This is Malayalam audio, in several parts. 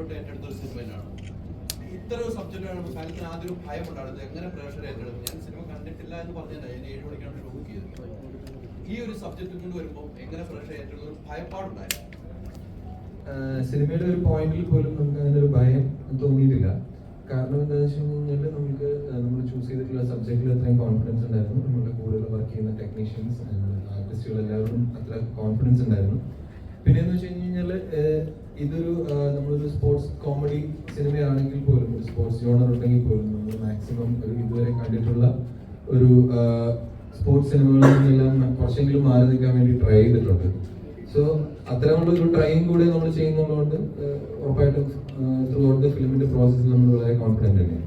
കഷ്ടപ്പെട്ട് ഏറ്റെടുത്ത ഒരു സിനിമ തന്നെയാണ്. ഇത്തരം സബ്ജക്റ്റാണ് ഫാൻസിന് ആദ്യം ഒരു ഭയം ഉണ്ടാകുന്നത്, എങ്ങനെ പ്രേക്ഷകരെ ഏറ്റെടുക്കും. ഞാൻ സിനിമ കണ്ടിട്ടില്ല എന്ന് പറഞ്ഞാൽ ഞാൻ 7 മണിക്കാണ് ഷൂട്ട് ചെയ്തത്. ഈ ഒരു സബ്ജക്റ്റ് കൊണ്ട് വരുമ്പോൾ എങ്ങനെ പ്രേക്ഷകരെ ഏറ്റെടുക്കുന്ന ഒരു ഭയപ്പാടുണ്ടായിരുന്നു. സിനിമയുടെ ഒരു പോയിന്റിൽ പോലും നമുക്ക് അങ്ങനെ ഒരു ഭയം തോന്നിയിട്ടില്ല. കാരണം എന്താണെന്ന് വെച്ച് കഴിഞ്ഞാൽ നമുക്ക് നമ്മൾ ചൂസ് ചെയ്തിട്ടുള്ള സബ്ജക്റ്റിൽ അത്രയും കോൺഫിഡൻസ് ഉണ്ടായിരുന്നു. നമ്മുടെ കൂടുതൽ വർക്ക് ചെയ്യുന്ന ടെക്നീഷ്യൻസ് ആർട്ടിസ്റ്റുകൾ എല്ലാവരും അത്ര കോൺഫിഡൻസ് ഉണ്ടായിരുന്നു. പിന്നെ എന്ന് വെച്ച് കഴിഞ്ഞാൽ ഇതൊരു നമ്മളൊരു സ്പോർട്സ് കോമഡി സിനിമയാണെങ്കിൽ പോലും, ഒരു സ്പോർട്സ് ജോണർ ഉണ്ടെങ്കിൽ പോലും നമ്മൾ മാക്സിമം ഒരു ഇതുവരെ കണ്ടിട്ടുള്ള ഒരു സ്പോർട്സ് സിനിമകളിൽ നിന്നെല്ലാം കുറച്ചെങ്കിലും മാറി നിൽക്കാൻ വേണ്ടി ട്രൈ ചെയ്തിട്ടുണ്ട്. സോ അത്തരമുള്ള ഒരു ട്രൈയും കൂടെ നമ്മൾ ചെയ്യുന്നതുകൊണ്ട് ഉറപ്പായിട്ടും ത്രൂ ഔട്ട് ദ ഫിലിമിന്റെ പ്രോസസ്സിൽ നമ്മൾ വളരെ കോൺഫിഡന്റ് തന്നെയാണ്.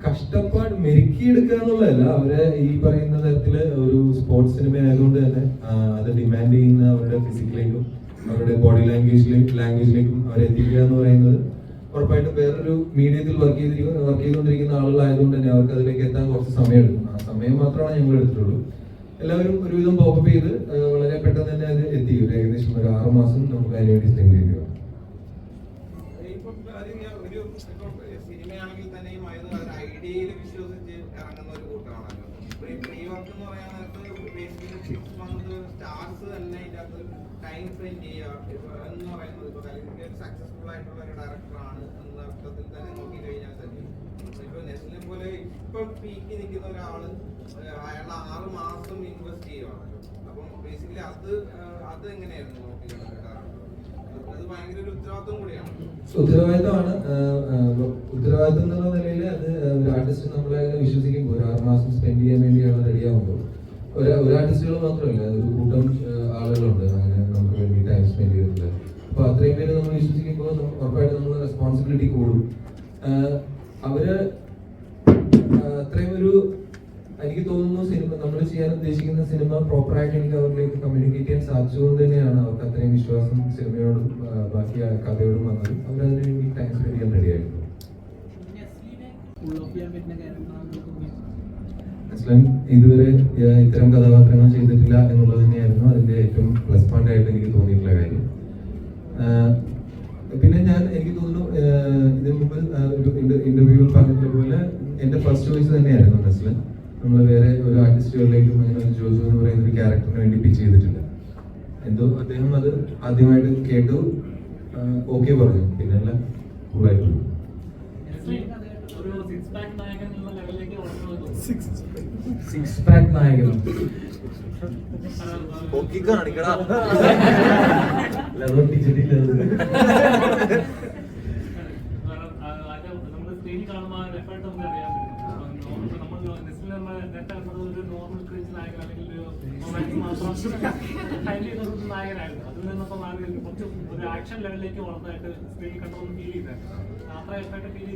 കഷ്ടപ്പാട് മെരുക്കിയെടുക്കുക എന്നുള്ളതല്ല, അവരെ ഈ പറയുന്ന തരത്തില് ഒരു സ്പോർട്സ് സിനിമ ആയതുകൊണ്ട് തന്നെ അത് ഡിമാൻഡ് ചെയ്യുന്ന അവരുടെ ഫിസിക്കലേക്കും അവരുടെ ബോഡി ലാംഗ്വേജിലേക്കും അവരെ എത്തിക്കുക എന്ന് പറയുന്നത് ഉറപ്പായിട്ടും വേറൊരു മീഡിയത്തിൽ വർക്ക് ചെയ്തുകൊണ്ടിരിക്കുന്ന ആളുകളായതുകൊണ്ട് തന്നെ അവർക്ക് അതിലേക്ക് എത്താൻ കുറച്ച് സമയം എടുക്കും. ആ സമയം മാത്രമാണ് ഞങ്ങൾ എടുത്തിട്ടുള്ളൂ. എല്ലാവരും ഒരുവിധം പോപ്പ് ചെയ്ത് വളരെ പെട്ടെന്ന് തന്നെ അത് എത്തി. ഏകദേശം ഒരു 6 മാസം നമുക്ക് അതിന് വേണ്ടി സ്പെൻഡ് ചെയ്തു. സിനിമയാണെങ്കിൽ തന്നെയും ഐഡിയയിൽ വിശ്വസിച്ച് ഇറങ്ങുന്ന ഒരു കൂട്ടമാണല്ലോ. പ്രീ വർക്ക് എന്ന് പറയുന്നത് സ്റ്റാർസ് തന്നെ ഇതിനകത്ത് ടൈം സ്പെൻഡ് ചെയ്യുക എന്ന് പറയുന്നത് ഇപ്പൊ സക്സസ്ഫുൾ ആയിട്ടുള്ള ഒരു ഡയറക്ടറാണ് എന്ന അർത്ഥത്തിൽ തന്നെ നോക്കി കഴിഞ്ഞാൽ തന്നെ ഇപ്പൊ നെസ്ലിനെ പോലെ ഇപ്പൊ പീക്ക് നിൽക്കുന്ന ഒരാള് അയാളുടെ 6 മാസം ഇൻവെസ്റ്റ് ചെയ്യുവാണല്ലോ. അപ്പം ബേസിക്കലി അത് എങ്ങനെയായിരുന്നു നോക്കിയത്? അത് ഭയങ്കര ഒരു ഉത്തരവാദിത്വം കൂടിയാണ്. ഉത്തരവാദിത്വം എന്നുള്ള നിലയിൽ അത് ഒരു ആർട്ടിസ്റ്റ് നമ്മളെ വിശ്വസിക്കുമ്പോൾ ഒരു 6 മാസം സ്പെൻഡ് ചെയ്യാൻ വേണ്ടിയാണ് റെഡി ആകുമ്പോൾ ഒരു ആർട്ടിസ്റ്റുകൾ മാത്രമല്ല, ഒരു കൂട്ടം ആളുകളുണ്ട് അങ്ങനെ നമുക്ക് വേണ്ടി ടൈം സ്പെൻഡ് ചെയ്തിട്ടുള്ളത്. അപ്പൊ അത്രയും പേര് നമ്മൾ വിശ്വസിക്കുമ്പോൾ ഉറപ്പായിട്ട് നമ്മൾ റെസ്പോൺസിബിലിറ്റി കൂടും. അവര് അത്രയും ഒരു എനിക്ക് തോന്നുന്നു സിനിമ നമ്മൾ ചെയ്യാൻ ഉദ്ദേശിക്കുന്ന സിനിമ പ്രോപ്പറായിട്ട് എനിക്ക് അവരിലേക്ക് കമ്മ്യൂണിക്കേറ്റ് ചെയ്യാൻ സാധിച്ചുകൊണ്ട് തന്നെയാണ് അവർക്ക് അത്രയും വിശ്വാസം സിനിമയോടും ബാക്കി കഥയോടും വന്നത്. അവരതിനു വേണ്ടി ടൈം സ്പെൻഡ് ചെയ്യാൻ റെഡി ആയിരുന്നു. അസ്ലൻ ഇതുവരെ ഇത്തരം കഥാപാത്രങ്ങൾ ചെയ്തിട്ടില്ല എന്നുള്ളത് തന്നെയായിരുന്നു അതിന്റെ ഏറ്റവും പ്ലസ് പോയിന്റ് ആയിട്ട് എനിക്ക് തോന്നിയിട്ടുള്ള കാര്യം. പിന്നെ എനിക്ക് തോന്നുന്നു ഇതിനു മുമ്പ് ഒരു ഇന്റർവ്യൂവിൽ പറഞ്ഞിട്ടുള്ള പോലെ എന്റെ ഫസ്റ്റ് ചോയ്സ് തന്നെയായിരുന്നു അസ്ലൻ. നമ്മൾ വേറെ ഒരു ആർട്ടിസ്റ്റുകളിലേക്കും അങ്ങനെ ജോജു എന്ന് പറയുന്ന ഒരു ക്യാരക്ടറിന് വേണ്ടി പിച്ച് ചെയ്തിട്ടില്ല. എന്തോ അദ്ദേഹം അത് ആദ്യമായിട്ട് കേട്ടു, ഓക്കെ പറഞ്ഞു, പിന്നെ എല്ലാം കൂളായിട്ടുള്ളൂ. സിക്സ് പാക്ക് നായകനും നായകനായിരുന്നു. അതിൽ നിന്നൊക്കെ മാറി കുറച്ച് ഒരു ആക്ഷൻ ലെവലിലേക്ക് വളർന്നതായിട്ട് സ്ക്രീനിൽ കണ്ടപ്പോൾ ഫീൽ ചെയ്തായിരുന്നു.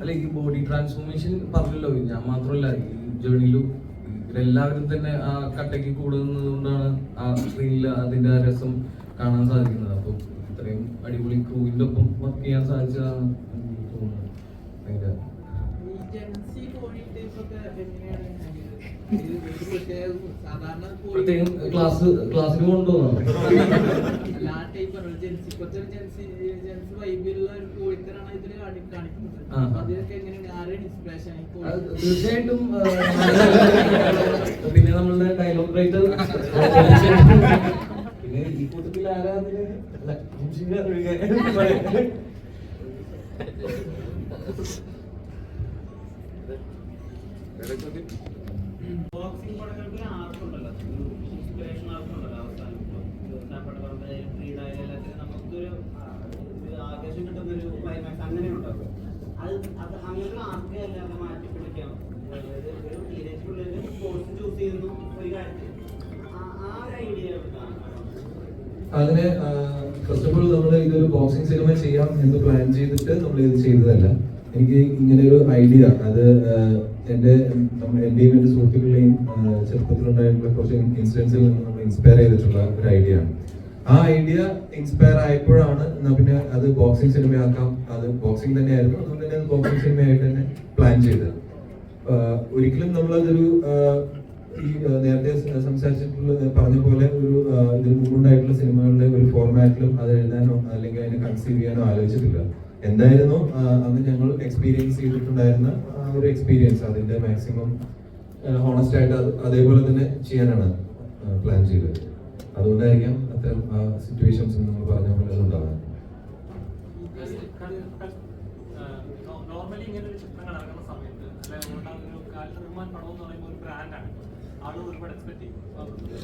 അല്ല, ഈ ബോഡി ട്രാൻസ്ഫോർമേഷൻ പറഞ്ഞല്ലോ, ഞാൻ മാത്രമല്ല ഈ ജേർണിയിലും ഇവരെല്ലാവരും തന്നെ ആ കട്ടയ്ക്ക് കൂടുന്നത് കൊണ്ടാണ് ആ സ്ക്രീനിൽ അതിന്റെ ആ രസം കാണാൻ സാധിക്കുന്നത്. അപ്പൊ ഇത്രയും അടിപൊളി ക്രൂവിന്റെ ഒപ്പം വർക്ക് ചെയ്യാൻ സാധിച്ചതാണ് തോന്നുന്നത്. പ്രത്യേകം ക്ലാസ്സിൽ കൊണ്ടുപോകണം. തീർച്ചയായിട്ടും. പിന്നെ നമ്മളുടെ ഡയലോഗ് റൈറ്റർ, പിന്നെ ഈ കൂട്ടത്തിൽ ആരാധന ബോക്സിംഗ് പടങ്ങൾക്ക് ആർക്കുണ്ടല്ലോ, ഇൻസ്പിറേഷൻ ആർക്കുണ്ടല്ലോ. അവസാനം നമുക്കൊരു ആവേശം കിട്ടുന്ന ഒരു ക്ലൈമാക്സ് അങ്ങനെ ഉണ്ടാവും. അത് അങ്ങനെ ആർക്കെ അല്ലാതെ മാറ്റി പിടിക്കാം. അതായത് ഒരു ടീനേജ് പിള്ളേര് സ്പോർട്സ് ചൂസ് ചെയ്യുന്നു ഒരു കാര്യത്തിൽ, ആ ഒരു ഐഡിയ അങ്ങനെ ഫസ്റ്റ് ഓഫ് ഓൾ നമ്മൾ ഇതൊരു ബോക്സിംഗ് സിനിമ ചെയ്യാം എന്ന് പ്ലാൻ ചെയ്തിട്ട് നമ്മൾ ഇത് ചെയ്തതല്ല. എനിക്ക് ഇങ്ങനെ ഒരു ഐഡിയ, അത് എന്റെയും എന്റെ സുഹൃത്തുക്കളെയും ചെറുപ്പത്തിലുണ്ടായിട്ടുള്ള കുറച്ച് ഇൻസിഡൻസിൽ നിന്ന് നമ്മൾ ഇൻസ്പയർ ചെയ്തിട്ടുള്ള ഒരു ഐഡിയ ആണ്. ആ ഐഡിയ ഇൻസ്പയർ ആയപ്പോഴാണ് എന്നാ പിന്നെ അത് ബോക്സിംഗ് സിനിമയാക്കാം, അത് ബോക്സിംഗ് തന്നെയായിരുന്നു, അതുകൊണ്ട് തന്നെ അത് ബോക്സിംഗ് സിനിമയായിട്ട് തന്നെ പ്ലാൻ ചെയ്തത്. ഒരിക്കലും നമ്മളതൊരു ഈ നേരത്തെ സംസാരിച്ചിട്ടുള്ള പറഞ്ഞ പോലെ ഒരു ഇതിന് മുമ്പുണ്ടായിട്ടുള്ള സിനിമകളുടെ ഒരു ഫോർമാറ്റിലും അത് എഴുതാനോ അല്ലെങ്കിൽ അതിനെ കൺസീവ് ചെയ്യാനോ ആലോചിച്ചിട്ടില്ല. എന്തായിരുന്നു അന്ന് ഞങ്ങൾ എക്സ്പീരിയൻസ് ചെയ്തിട്ടുണ്ടായിരുന്ന ആ ഒരു എക്സ്പീരിയൻസ് അതിന്റെ മാക്സിമം ഹോണസ്റ്റ് ആയിട്ട് അതേപോലെ തന്നെ ചെയ്യാനാണ് പ്ലാൻ ചെയ്തത്. അതുകൊണ്ടായിരിക്കാം അത്തരം സിറ്റുവേഷൻസ് നമ്മൾ പറഞ്ഞ പോലെ അതുണ്ടാവാൻ. നോർമലി ഇങ്ങനെ ഒരു ചിത്രങ്ങൾ ഇറങ്ങുന്ന സമയത്ത് അല്ലെങ്കിൽ കാൽറഹ്മാൻ പടം എന്ന് പറയുമ്പോൾ ഒരു ബ്രാൻഡാണ്, ആളുകൾ ഒരുപാട് എക്സ്പെക്ട് ചെയ്യും.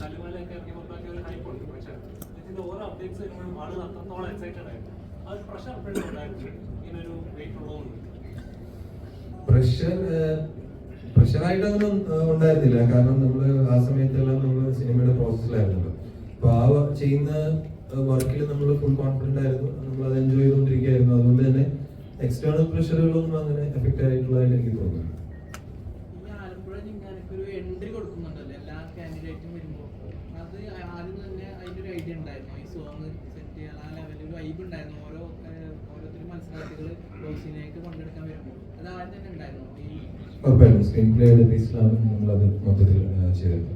കല്ലുമാലയൊക്കെ ഇറങ്ങി പുറത്താക്കിയ ഒരു ഹൈപ്പ് ഉണ്ട്. പക്ഷേ ഇതിന്റെ ഓരോ അപ്ഡേറ്റ്സ് വരുമ്പോഴും ആളുകൾ അത്രത്തോളം എക്സൈറ്റഡ് ആയിരുന്നു. അത് പ്രഷർ എപ്പോഴും ഉണ്ടായിരുന്നു ഇങ്ങനെ ഒരു വെയിറ്റ് ഉള്ളതുകൊണ്ട്. പ്രഷറായിട്ടൊന്നും ഉണ്ടായിരുന്നില്ല. കാരണം നമ്മൾ ആ സമയത്തെല്ലാം നമ്മൾ സിനിമയുടെ പ്രോസസ്സിലായിരുന്നല്ലോ. അപ്പൊ ആ ചെയ്യുന്ന വർക്കിൽ നമ്മൾ ഫുൾ കോൺഫിഡന്റ് ആയിരുന്നു, നമ്മൾ അത് എൻജോയ് ചെയ്തുകൊണ്ടിരിക്കുകയായിരുന്നു. അതുകൊണ്ട് തന്നെ എക്സ്റ്റേണൽ പ്രഷറുകളൊന്നും അങ്ങനെ എഫക്റ്റ് ആയിട്ടുള്ളതായിട്ട് എനിക്ക് തോന്നുന്നു. ആലപ്പുഴ ജിംഖാനയ്ക്ക് ഒരു എൻട്രി കൊടുക്കുന്നുണ്ടല്ലോ എല്ലാ കാൻഡിഡേറ്റും വരുമ്പോൾ, അത് ആദ്യം തന്നെ അതിൻ്റെ ഒരു ഐഡിയ ഉണ്ടായിരുന്നു. ഈ സോങ് സെറ്റ് ചെയ്യാൻ ആ ലെവലിൽ ഒരു വൈബ് ഉണ്ടായിരുന്നു. ഓരോരുത്തരും മത്സരാർത്ഥികൾ ബോക്സിലേക്ക് പങ്കെടുക്കാൻ വരുമ്പോൾ അത് ആദ്യം തന്നെ ഉണ്ടായിരുന്നു. ഉറപ്പായിട്ടും സ്ക്രീൻ പ്ലേയുടെ ബേസിലാണ് നമ്മളത് മൊത്തത്തിൽ ചെയ്തത്.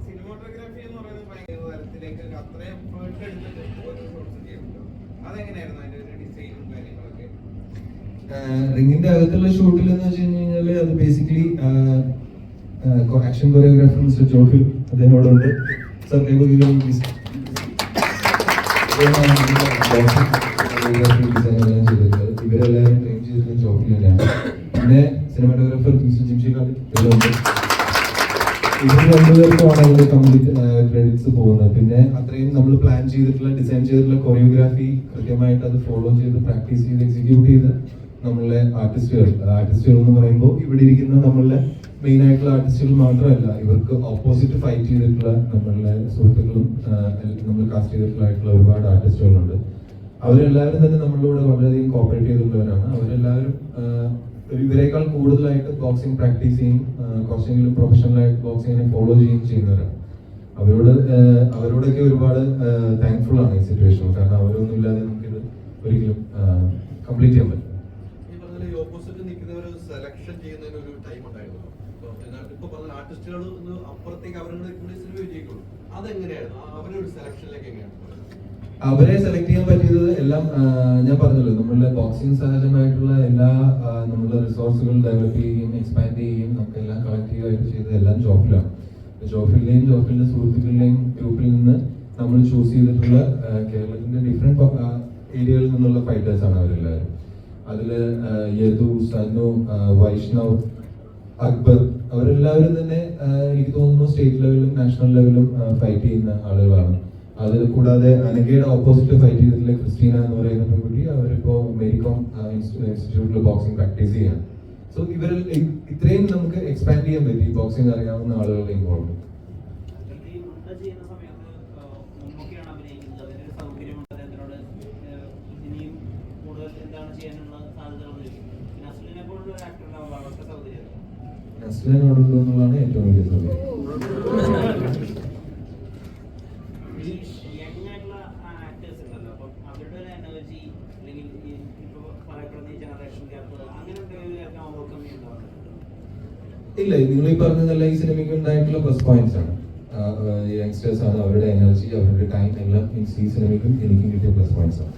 സിനിമാറ്റോഗ്രാഫി എന്ന് പറയുന്നത് ഭയങ്കര തരത്തിലേക്ക് അത്രയും എഫേർട്ട് എടുത്തിട്ട് ഓരോ ഷോട്ട്സ് ചെയ്യുമല്ലോ. അതെങ്ങനെയായിരുന്നു അതിന്റെ ഒരു ഡിസൈനും കാര്യങ്ങളൊക്കെ? റിങ്ങിന്റെ അകത്തുള്ള ഷൂട്ടിൽ എന്ന് വെച്ച് കഴിഞ്ഞാൽ അത് basically action choreographer mister Jophil അദ്ദേഹത്തോടുണ്ട്. സർ ഡിസൈനെല്ലാം ചെയ്തിട്ടുള്ളത് ഇവരെല്ലാവരും ട്രെയിൻ ചെയ്തിട്ടുള്ള ജോഫിൽ തന്നെയാണ്. പിന്നെ സിനിമാറ്റോഗ്രാഫർ മിസ്റ്റർ ജിംഷിക്കാട് ഇതിലുണ്ട്. ഇവർ രണ്ടുപേർക്കുമാണ് അതിന്റെ കംപ്ലീറ്റ് ക്രെഡിറ്റ്സ് പോകുന്നത്. പിന്നെ അത്രയും നമ്മൾ പ്ലാൻ ചെയ്തിട്ടുള്ള ഡിസൈൻ ചെയ്തിട്ടുള്ള കൊറിയോഗ്രാഫി കൃത്യമായിട്ട് അത് ഫോളോ ചെയ്ത് പ്രാക്ടീസ് ചെയ്ത് എക്സിക്യൂട്ട് ചെയ്ത് നമ്മളുടെ ആർട്ടിസ്റ്റുകൾ എന്ന് പറയുമ്പോൾ ഇവിടെ ഇരിക്കുന്ന നമ്മളുടെ മെയിൻ ആയിട്ടുള്ള ആർട്ടിസ്റ്റുകൾ മാത്രമല്ല, ഇവർക്ക് ഓപ്പോസിറ്റ് ഫൈറ്റ് ചെയ്തിട്ടുള്ള നമ്മളുടെ സുഹൃത്തുക്കളും നമ്മൾ കാസ്റ്റ് ചെയ്തിട്ടുള്ള ഒരുപാട് ആർട്ടിസ്റ്റുകളുണ്ട്. അവരെല്ലാവരും തന്നെ നമ്മളിലൂടെ വളരെയധികം കോപ്പറേറ്റ് ചെയ്തിട്ടുള്ളവരാണ്. അവരെല്ലാവരും ഇവരെക്കാൾ കൂടുതലായിട്ട് ബോക്സിംഗ് പ്രാക്ടീസ് ചെയ്യും, കുറച്ചെങ്കിലും പ്രൊഫഷണലായിട്ട് ബോക്സിങ്ങിനെ ഫോളോ ചെയ്യുന്നവരാണ്. അവരോടൊക്കെ ഒരുപാട് താങ്ക്ഫുൾ ആണ് ഈ സിറ്റുവേഷൻ. കാരണം അവരൊന്നും ഇല്ലാതെ നമുക്കിത് ഒരിക്കലും കംപ്ലീറ്റ് ചെയ്യാൻ പറ്റും. ഈ പറഞ്ഞ ഈ ഓപ്പോസിറ്റ് നിൽക്കുന്നവർ സെലക്ഷൻ ചെയ്യുന്നതിന് ഒരു ടൈം ഉണ്ടായിരുന്നു. ഇപ്പൊ പറഞ്ഞ ആർട്ടിസ്റ്റുകൾ അപ്പുറത്തേക്ക് അവരുടെ സിനിമ വിജയിക്കുള്ളൂ. അതെങ്ങനെയായിരുന്നു അവരൊരു സെലക്ഷനിലേക്ക് എങ്ങനെയാണ്? അവരെ സെലക്ട് ചെയ്യാൻ പറ്റിയത് എല്ലാം ഞാൻ പറഞ്ഞല്ലോ, നമ്മളുടെ ബോക്സിംഗ് സഹജമായിട്ടുള്ള എല്ലാ നമ്മളുടെ റിസോഴ്സുകൾ ഡെവലപ്പ് ചെയ്യുകയും എക്സ്പാൻഡ് ചെയ്യുകയും നമുക്ക് എല്ലാം കളക്റ്റീവായിട്ട് ചെയ്തത് എല്ലാം ജോഫിലാണ്. ജോഫിലിന്റെ സുഹൃത്തുക്കളുടെയും ഗ്രൂപ്പിൽ നിന്ന് നമ്മൾ ചൂസ് ചെയ്തിട്ടുള്ള കേരളത്തിന്റെ ഡിഫറെന്റ് ഏരിയകളിൽ നിന്നുള്ള ഫൈറ്റേഴ്സ് ആണ് അവരെല്ലാവരും. അതില് യദു, സനു, വൈഷ്ണവ്, അക്ബർ അവരെല്ലാവരും തന്നെ എനിക്ക് തോന്നുന്നു സ്റ്റേറ്റ് ലെവലിലും നാഷണൽ ലെവലിലും ഫൈറ്റ് ചെയ്യുന്ന ആളുകളാണ്. അത് കൂടാതെ അനഘയുടെ ഓപ്പോസിറ്റ് ഫൈറ്റ് ചെയ്തിട്ടുള്ള ക്രിസ്റ്റീന എന്ന് പറയുന്ന പെൺകുട്ടി അവരിപ്പോ മേരികോം ഇൻസ്റ്റിറ്റ്യൂട്ടിൽ ബോക്സിംഗ് പ്രാക്ടീസ് ചെയ്യാണ്. സോ ഇവരിൽ ഇത്രയും നമുക്ക് എക്സ്പാൻഡ് ചെയ്യാൻ പറ്റി ബോക്സിംഗ് അറിയാവുന്ന ആളുകളുടെ ഇൻവോൾവ്മെന്റ്. നസ്ലിനോടുള്ളൂ എന്നുള്ളതാണ് ഏറ്റവും വലിയ സൗകര്യം. ഇല്ല, നിങ്ങൾ ഈ പറഞ്ഞതല്ല ഈ സിനിമയ്ക്ക് ഉണ്ടായിട്ടുള്ള പ്ലസ് പോയിന്റ്സ് ആണ്. യങ്സ്റ്റേഴ്സ് ആണ്, അവരുടെ എനർജി, അവരുടെ ടൈം എല്ലാം ഈ സിനിമയ്ക്കും എനിക്കും കിട്ടിയ പ്ലസ് പോയിന്റ്സ് ആണ്.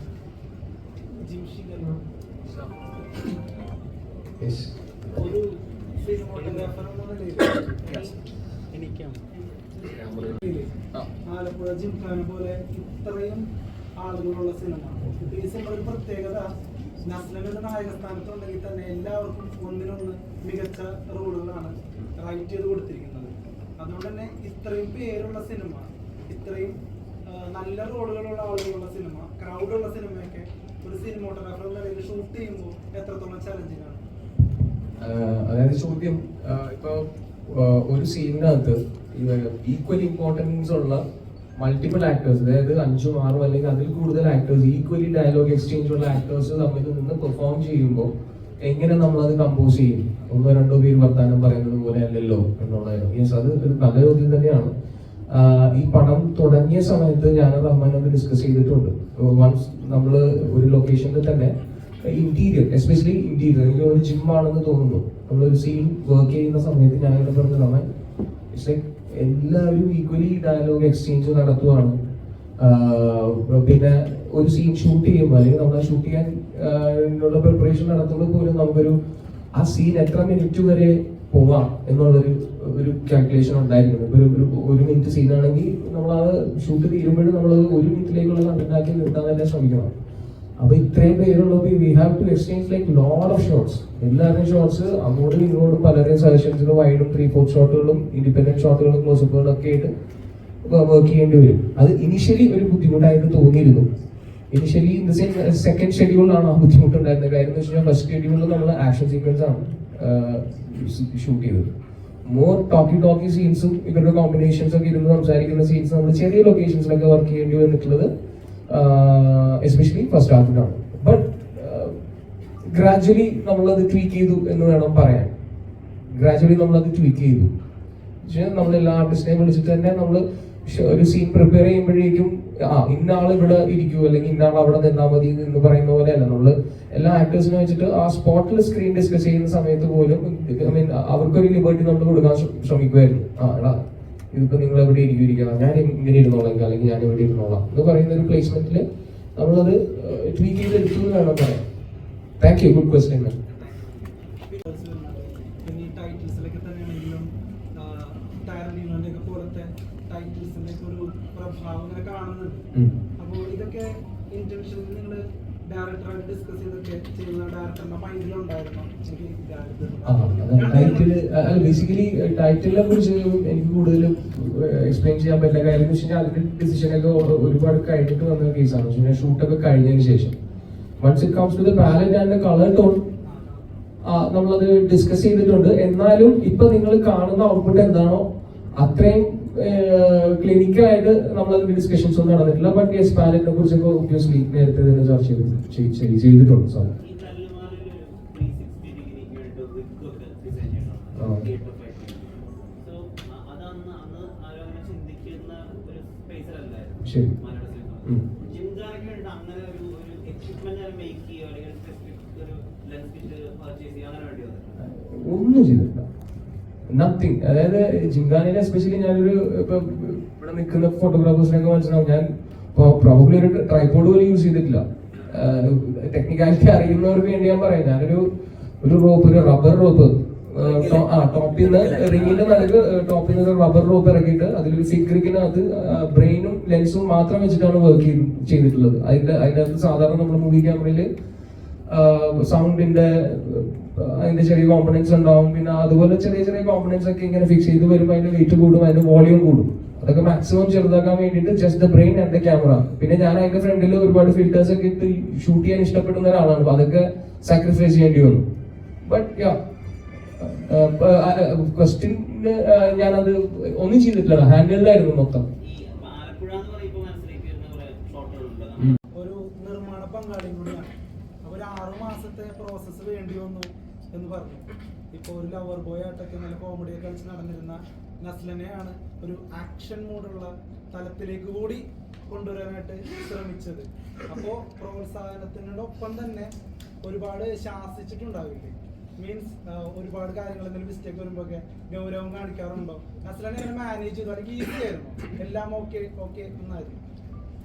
ആലപ്പുഴ ജിംഖാന പോലെ ഇത്രയും ആളുകളുള്ള സിനിമ, ഈ സിനിമയുടെ പ്രത്യേകത നസ്ലിന്റെ നായക സ്ഥാനത്തുണ്ടെങ്കിൽ തന്നെ എല്ലാവർക്കും ഒന്നിനൊന്ന് മികച്ച റോളുകളാണ് റൈറ്റ് ചെയ്ത് കൊടുത്തിരിക്കുന്നത്. അതുകൊണ്ട് തന്നെ ഇത്രയും പേരുള്ള സിനിമ, ഇത്രയും നല്ല റോളുകളുള്ള ആളുകളുള്ള സിനിമ, ക്രൗഡുള്ള സിനിമയൊക്കെ ഒരു സിനിമോട്ടോഗ്രാഫർ എന്ന നിലയിൽ ഷൂട്ട് ചെയ്യുമ്പോൾ എത്രത്തോളം ചലഞ്ചിങ് ആണ്? അതായത് ചോദ്യം ഇപ്പൊ ഒരു സീനിനകത്ത് ഈക്വലി ഇമ്പോർട്ടൻസ് ഉള്ള മൾട്ടിപ്പിൾ ആക്ടേഴ്സ്, അതായത് 5, 6 അല്ലെങ്കിൽ അതിൽ കൂടുതൽ ആക്ടേഴ്സ്, ഈക്വലി ഡയലോഗ് എക്സ്ചേഞ്ച് ഉള്ള ആക്ടേഴ്സ് തമ്മിൽ നിന്ന് പെർഫോം ചെയ്യുമ്പോൾ എങ്ങനെ നമ്മളത് കമ്പോസ് ചെയ്യും? 1, 2 പേര് വർത്താനം പറയുന്നത് പോലെ അല്ലല്ലോ എന്നുള്ളതായിരുന്നു. യെസ്, അത് ഒരു നല്ല ചോദ്യം തന്നെയാണ്. ഈ പടം തുടങ്ങിയ സമയത്ത് ഞാനത് അമ്മനോട് ഡിസ്കസ് ചെയ്തിട്ടുണ്ട്. വൺസ് നമ്മൾ ഒരു ലൊക്കേഷനിൽ തന്നെ ഇന്റീരിയർ, എസ്പെഷ്യലി ഇന്റീരിയർ, എനിക്ക് ഒരു ജിമ്മാണെന്ന് തോന്നുന്നു. നമ്മളൊരു സീൻ വർക്ക് ചെയ്യുന്ന സമയത്ത് ഞാനിവിടെ പറഞ്ഞ ഇറ്റ്സ് ലൈക്ക് എല്ലാവരും ഈക്വലി ഡയലോഗ് എക്സ്ചേഞ്ച് നടത്തുവാണ്. പിന്നെ ഒരു സീൻ ഷൂട്ട് ചെയ്യുമ്പോൾ അല്ലെങ്കിൽ നമ്മൾ ഷൂട്ട് ചെയ്യാൻ ഉള്ള പ്രിപ്പറേഷൻ നടത്തുമ്പോൾ പോലും നമുക്കൊരു ആ സീൻ എത്ര മിനിറ്റ് വരെ പോവാം എന്നുള്ളൊരു കാൽക്കുലേഷൻ ഉണ്ടായിരിക്കും. ഇപ്പൊ ഒരു മിനിറ്റ് സീനാണെങ്കിൽ നമ്മളത് ഷൂട്ട് തീരുമ്പോഴും നമ്മളത് 1 മിനിറ്റിലേക്കുള്ള കണ്ടന്റ് ആക്കി നിർത്താൻ തന്നെ ശ്രമിക്കണം. അപ്പൊ ഇത്രയും പേരുള്ളപ്പോൾ we have to exchange like lot of shots. എല്ലാവരുടെയും ഷോട്ട്സ് അങ്ങോട്ടും ഇങ്ങോട്ടും പലരുടെയും സജഷൻസിലും വൈഡും 3/4 ഷോട്ടുകളും ഇൻഡിപെൻഡന്റ് ഷോട്ടുകളും ക്ലോസപ്പുകളും ഒക്കെ ആയിട്ട് വർക്ക് ചെയ്യേണ്ടി വരും. അത് ഇനിഷ്യലി ഒരു ബുദ്ധിമുട്ടായിട്ട് തോന്നിയിരുന്നു. ഇനിഷ്യലി ഇൻ ദ സെക്കൻഡ് ഷെഡ്യൂളിലാണ് ആ ബുദ്ധിമുട്ടുണ്ടായിരുന്നത്. കാര്യം എന്ന് വെച്ചാൽ ഫസ്റ്റ് ഷെഡ്യൂളിൽ നമ്മൾ ആക്ഷൻ സീക്വൻസ് ആണ് ഷൂട്ട് ചെയ്തത്. മോർ ടോക്കി സീൻസും ഇവരുടെ കോമ്പിനേഷൻസ് ഒക്കെ ഇരുന്ന് സംസാരിക്കുന്ന സീൻസ് നമ്മൾ ചെറിയ ലൊക്കേഷൻസിലൊക്കെ വർക്ക് ചെയ്യേണ്ടി വന്നിട്ടുള്ളത് എസ്പെഷ്യലി ഫസ്റ്റ് ഹാഫിലാണ്. ബട്ട് ഗ്രാജുവലി നമ്മളത് ട്വീക്ക് ചെയ്തു എന്ന് വേണം പറയാൻ. ഗ്രാജുവലി നമ്മളത് ട്വീക്ക് ചെയ്തു. നമ്മൾ എല്ലാ ആർട്ടിസ്റ്റിനെയും വിളിച്ചിട്ട് തന്നെ നമ്മൾ ഒരു സീൻ പ്രിപ്പയർ ചെയ്യുമ്പോഴേക്കും ഇന്ന ആൾ ഇവിടെ ഇരിക്കൂ അല്ലെങ്കിൽ ഇന്ന ആൾ അവിടെ നിന്നാൽ മതി എന്ന് പറയുന്ന പോലെയല്ല. നമ്മൾ എല്ലാ ആക്ടേഴ്സിനെ വെച്ചിട്ട് ആ സ്പോട്ടിൽ സ്ക്രീൻ ഡിസ്കസ് ചെയ്യുന്ന സമയത്ത് പോലും ഐ മീൻ അവർക്കൊരു ലിബർട്ടി നമ്മൾ കൊടുക്കാൻ ശ്രമിക്കുമായിരുന്നു. എടാ ഇതിപ്പോ നിങ്ങൾ എവിടെ ഇരിക്കണം, ഞാൻ ഇങ്ങനെ ഇരുന്നോളാം അല്ലെങ്കിൽ ഞാൻ ഇവിടെ ഇരുന്നോളാം എന്ന് പറയുന്ന ഒരു പ്ലേസ്മെന്റിൽ നമ്മളത് ട്വീക്ക് ചെയ്തെടുത്തു എന്ന് വേണം പറയാൻ. Thank you, good question. പിന്നെ ഈ ടൈറ്റിൽസിലൊക്കെ തന്നെയാണെങ്കിലും ടാരന്റീനോന്റെ ഒക്കെ പോലത്തെ ടൈറ്റിൽസിന്റെ ഒരു പ്രഭാവം ഇങ്ങനെ കാണുന്നുണ്ട്. അപ്പോൾ ഇതൊക്കെ ഇന്റൻഷനിൽ നിങ്ങൾ ഡയറക്ടറായിട്ട് ഡിസ്കസ് ചെയ്തൊക്കെ ചെയ്യുന്ന ഡയറക്ടറിന്റെ മൈൻഡിലുണ്ടായിരുന്നു? ബേസിക്കലി ടൈറ്റിലിനെ കുറിച്ച് എനിക്ക് കൂടുതൽ എക്സ്പ്ലെയിൻ ചെയ്യാൻ പറ്റില്ല. കാര്യം എന്ന് വെച്ചാൽ അതിന്റെ ഡിസിഷനൊക്കെ ഒരുപാട് കഴിഞ്ഞിട്ട് വന്ന കേസാണ്. ഷൂട്ടൊക്കെ കഴിഞ്ഞതിന് ശേഷം once it comes to the palette and colour tone നമ്മളത് ഡിസ്കസ് ചെയ്തിട്ടുണ്ട്. എന്നാലും ഇപ്പൊ നിങ്ങൾ കാണുന്ന ഔട്ട്പുട്ട് എന്താണോ അത്രയും ക്ലിനിക്കലായിട്ട് നമ്മളതിന്റെ ഡിസ്കഷൻസ് ഒന്നും നടന്നിട്ടില്ല. ബട്ട് യെസ്, പാലറ്റിനെ കുറിച്ചൊക്കെ ഒബ്വിയസ്ലി നേരത്തെ തന്നെ ചർച്ച ചെയ്തിട്ടുണ്ട്. സാർ ശരി. ഒന്നും ചെയ്തിട്ടില്ല, നത്തിങ്. അതായത് ജിംഖാനയിലെ എസ്പെഷ്യലി ഞാനൊരു ഇപ്പൊ ഇവിടെ നിൽക്കുന്ന ഫോട്ടോഗ്രാഫേഴ്സിനൊക്കെ മനസ്സിലാവും, ഞാൻ പ്രോബബ്ലി ഒരു ട്രൈപോഡ് പോലും യൂസ് ചെയ്തിട്ടില്ല. ടെക്നിക്കാലിറ്റി അറിയുന്നവർക്ക് വേണ്ടി ഞാൻ പറയാം, ഞാനൊരു റോപ്പ്, ഒരു റബ്ബർ റോപ്പ് ടോപ്പിൽ നിന്ന് റിങ്ങിന്റെ നടുക്ക് ടോപ്പിൽ നിന്ന് ഒരു റബ്ബർ റോപ്പ് ഇറക്കിയിട്ട് അതിലൊരു ഫിഗറിനകത്ത് ബ്രെയിനും ലെൻസും മാത്രം വെച്ചിട്ടാണ് വർക്ക് ചെയ്തിട്ടുള്ളത്. അതിനകത്ത് സാധാരണ നമ്മുടെ മൂവി ക്യാമറയില് സൗണ്ടിന്റെ അതിന്റെ ചെറിയ കോമ്പണൻസ് ഉണ്ടാവും. പിന്നെ അതുപോലെ ചെറിയ ചെറിയ കോമ്പണൻസ് ഒക്കെ ഇങ്ങനെ ഫിക്സ് ചെയ്ത് വരുമ്പോൾ അതിന്റെ വെയിറ്റ് കൂടും, അതിന്റെ വോളിയം കൂടും. അതൊക്കെ മാക്സിമം ചെറുതാക്കാൻ വേണ്ടിയിട്ട് just the brain and the camera. പിന്നെ ഞാൻ അതിന്റെ ഫ്രണ്ടിൽ ഒരുപാട് ഫിൽറ്റേഴ്സ് ഒക്കെ ഇട്ട് ഷൂട്ട് ചെയ്യാൻ ഇഷ്ടപ്പെടുന്ന ഒരാളാണ്. അപ്പൊ അതൊക്കെ സാക്രിഫൈസ് ചെയ്യേണ്ടി വന്നു. ബട്ട് ക്വസ്റ്റ്യന് ഞാനത് ഒന്നും ചെയ്തിട്ടില്ല, ഹാൻഡിൽഡായിരുന്നു മൊത്തം. ഒരു നിർമ്മാണ പങ്കാളിയും കൂടിയാണ്. ഒരു 6 മാസത്തെ പ്രോസസ്സ് വേണ്ടി വന്നു എന്ന് പറഞ്ഞു. ഇപ്പോൾ ഒരു ലവർ ബോയ് ആയിട്ടൊക്കെ നല്ല കോമഡിയൊക്കെ കളിച്ച് നടന്നിരുന്ന നസ്ലനെയാണ് ഒരു ആക്ഷൻ മൂഡുള്ള തലത്തിലേക്ക് കൂടി കൊണ്ടുവരാനായിട്ട് ശ്രമിച്ചത്. അപ്പോൾ പ്രോത്സാഹനത്തിനോടൊപ്പം തന്നെ ഒരുപാട് ശാസിച്ചിട്ടുണ്ടാവില്ലേ? മീൻസ് ഒരുപാട് കാര്യങ്ങൾ എന്തെങ്കിലും മിസ്റ്റേക്ക് വരുമ്പോഴൊക്കെ ഗൗരവം കാണിക്കാറുണ്ടോ? നസ്ലനെ എങ്ങനെ മാനേജ് ചെയ്തു? അല്ലെങ്കിൽ ഈസി ആയിരുന്നു, എല്ലാം ഓക്കെ എന്നായിരുന്നു?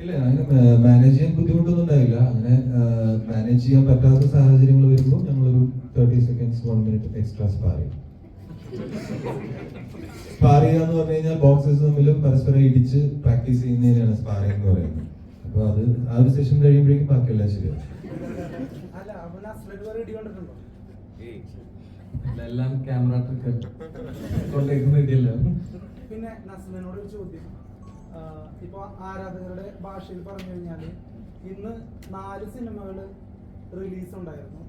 ഇല്ല, അങ്ങനെ മാനേജ് ചെയ്യാൻ ബുദ്ധിമുട്ടൊന്നും ഉണ്ടായില്ല. അങ്ങനെ മാനേജ് ചെയ്യാൻ പറ്റാത്ത സാഹചര്യങ്ങൾ വരുമ്പോൾ ഞങ്ങളൊരു 30 seconds 1 minute എക്സ്ട്രാ സ്പാർ ചെയ്യുക എന്ന് പറഞ്ഞു കഴിഞ്ഞാൽ ബോക്സസ് തമ്മിൽ പരസ്പരം ഇടിച്ച് പ്രാക്ടീസ് ചെയ്യുന്നതിനാണ് സ്പാറിംഗ് എന്ന് പറയുന്നത്. അപ്പൊ അത് ആ ഒരു സെഷൻ കഴിയുമ്പോഴേക്കും ബാക്കിയെല്ലാം ശരിയാണ്. എല്ലാം ക്യാമറ കൊണ്ടേക്കുന്നില്ല. പിന്നെ നസ്ലനോട് ഒരു ചോദ്യം. ഇപ്പൊ ആരാധകരുടെ ഭാഷയിൽ പറഞ്ഞു കഴിഞ്ഞാൽ ഇന്ന് 4 സിനിമകൾ റിലീസ് ഉണ്ടായിരുന്നു,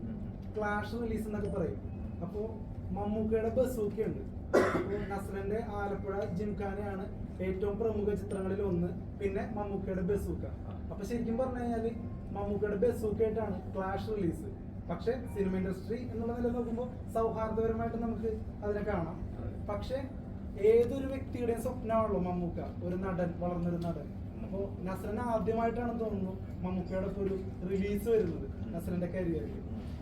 ക്ലാഷ് റിലീസ് എന്നൊക്കെ പറയും. അപ്പോൾ മമ്മൂക്കയുടെ ബസൂക്കയുണ്ട്. അപ്പോൾ നസ്ലന്റെ ആലപ്പുഴ ജിംഖാനയാണ് ഏറ്റവും പ്രമുഖ ചിത്രങ്ങളിൽ ഒന്ന്. പിന്നെ മമ്മൂക്കയുടെ ബസൂക്ക. അപ്പൊ ശരിക്കും പറഞ്ഞു കഴിഞ്ഞാൽ മമ്മൂക്കയുടെ ബസൂക്കയായിട്ടാണ് ക്ലാഷ് റിലീസ്. പക്ഷെ സിനിമ ഇൻഡസ്ട്രി എന്നുള്ള നില നോക്കുമ്പോൾ സൗഹാർദ്ദപരമായിട്ട് നമുക്ക് അതിനെ കാണാം. പക്ഷെ ഏതൊരു വ്യക്തിയുടെയും സ്വപ്നമാണല്ലോ മമ്മൂക്ക, ഒരു നടൻ, വളർന്നൊരു നടൻ. അപ്പോൾ നസ്രന് ആദ്യമായിട്ടാണ് തോന്നുന്നു മമ്മൂക്കയുടെ ഒരു റിലീസ് വരുന്നത് നസ്രന്റെ കരിയറിൽ.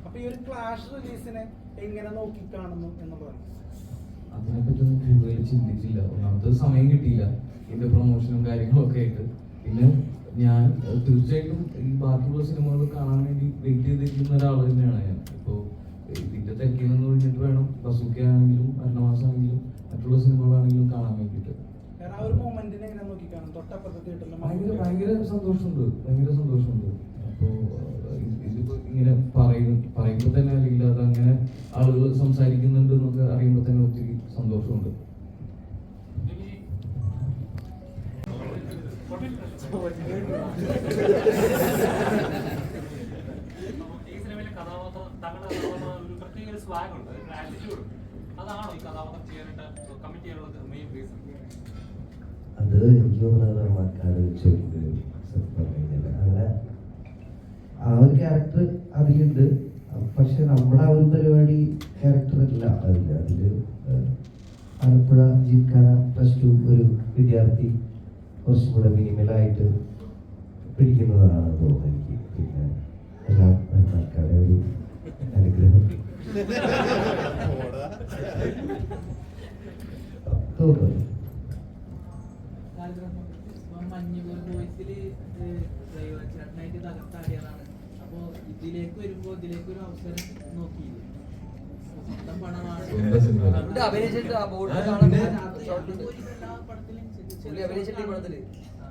അപ്പൊ ഈ ഒരു ക്ലാഷ് റിലീസിനെ എങ്ങനെ നോക്കിക്കാണുന്നു എന്നുള്ളതാണ്. അതിനെപ്പറ്റി ഒന്നും കൂടുതൽ ചിന്തിച്ചില്ല. ഒന്നാമത്തെ സമയം കിട്ടിയില്ല ഇതിന്റെ പ്രൊമോഷനും കാര്യങ്ങളൊക്കെ ആയിട്ട്. പിന്നെ ഞാൻ തീർച്ചയായിട്ടും ഈ ബാക്കിയുള്ള സിനിമകൾ കാണാൻ വേണ്ടി വെയിറ്റ് ചെയ്തിരിക്കുന്ന ഒരാൾ തന്നെയാണ് ഞാൻ. ഇപ്പോൾ ഇതിന്റെ തെക്കിന്ന് കഴിഞ്ഞിട്ട് വേണം ബസൂക്ക ആണെങ്കിലും അന്നവാസാണെങ്കിലും മറ്റുള്ള സിനിമകളാണെങ്കിലും കാണാൻ വേണ്ടിയിട്ട്. ആ ഒരു മൊമെന്റിനെ എങ്ങനെ നോക്കിക്കാണും? തൊട്ടപ്പുറത്തെ തിയേറ്ററിൽ ഭയങ്കര സന്തോഷമുണ്ട്. അപ്പോൾ ഇതിപ്പോ ഇങ്ങനെ പറയുമ്പോൾ തന്നെ, അല്ലെങ്കിൽ അത് അങ്ങനെ ആളുകൾ സംസാരിക്കുന്നുണ്ട് എന്നൊക്കെ അറിയുമ്പോൾ തന്നെ ഒത്തിരി സന്തോഷമുണ്ട്. ഈ സിനിമയിലെ കഥാപാത്രം താങ്കളുടെ കഥാപാത്രം ഒരു പ്രത്യേക ഒരു സ്വാഗ് ഉണ്ട്, ഒരു ആറ്റിറ്റ്യൂഡ്. അതാണോ ഈ കഥാപാത്രം ചെയ്യാനായിട്ട് കമ്മിറ്റ് ചെയ്യാനുള്ള മെയിൻ റീസൺ? അത് എനിക്ക് തോന്നുന്നത് റഹ്മാൻഖാന് ചോദിക്കുന്നത് സത്യം പറഞ്ഞു കഴിഞ്ഞാൽ അങ്ങനെ ആ ഒരു ക്യാരക്ടർ അതിലുണ്ട്. പക്ഷെ നമ്മുടെ ആ ഒരു പരിപാടി ക്യാരക്ടറല്ല അതിൽ ആലപ്പുഴ ജിംഖാന +2 ഒരു വിദ്യാർത്ഥി കുറച്ചും കൂടെ മിനിമലായിട്ട് പിടിക്കുന്നതാണ് തോന്നുന്നത് എനിക്ക്. പിന്നെ എല്ലാം റഹ്മാൻഖാന്റെ ഒരു അനുഗ്രഹം തോന്നുന്നു. മഞ്ഞുപോൽ ബോയ്സിൽ ചേട്ടനായിട്ട് തകർത്താടിയതാണ്. അപ്പോൾ ഇതിലേക്ക് വരുമ്പോൾ ഇതിലേക്ക് ഒരു അവസരം നോക്കിയില്ലേ? സ്വന്തം പണമാണ്.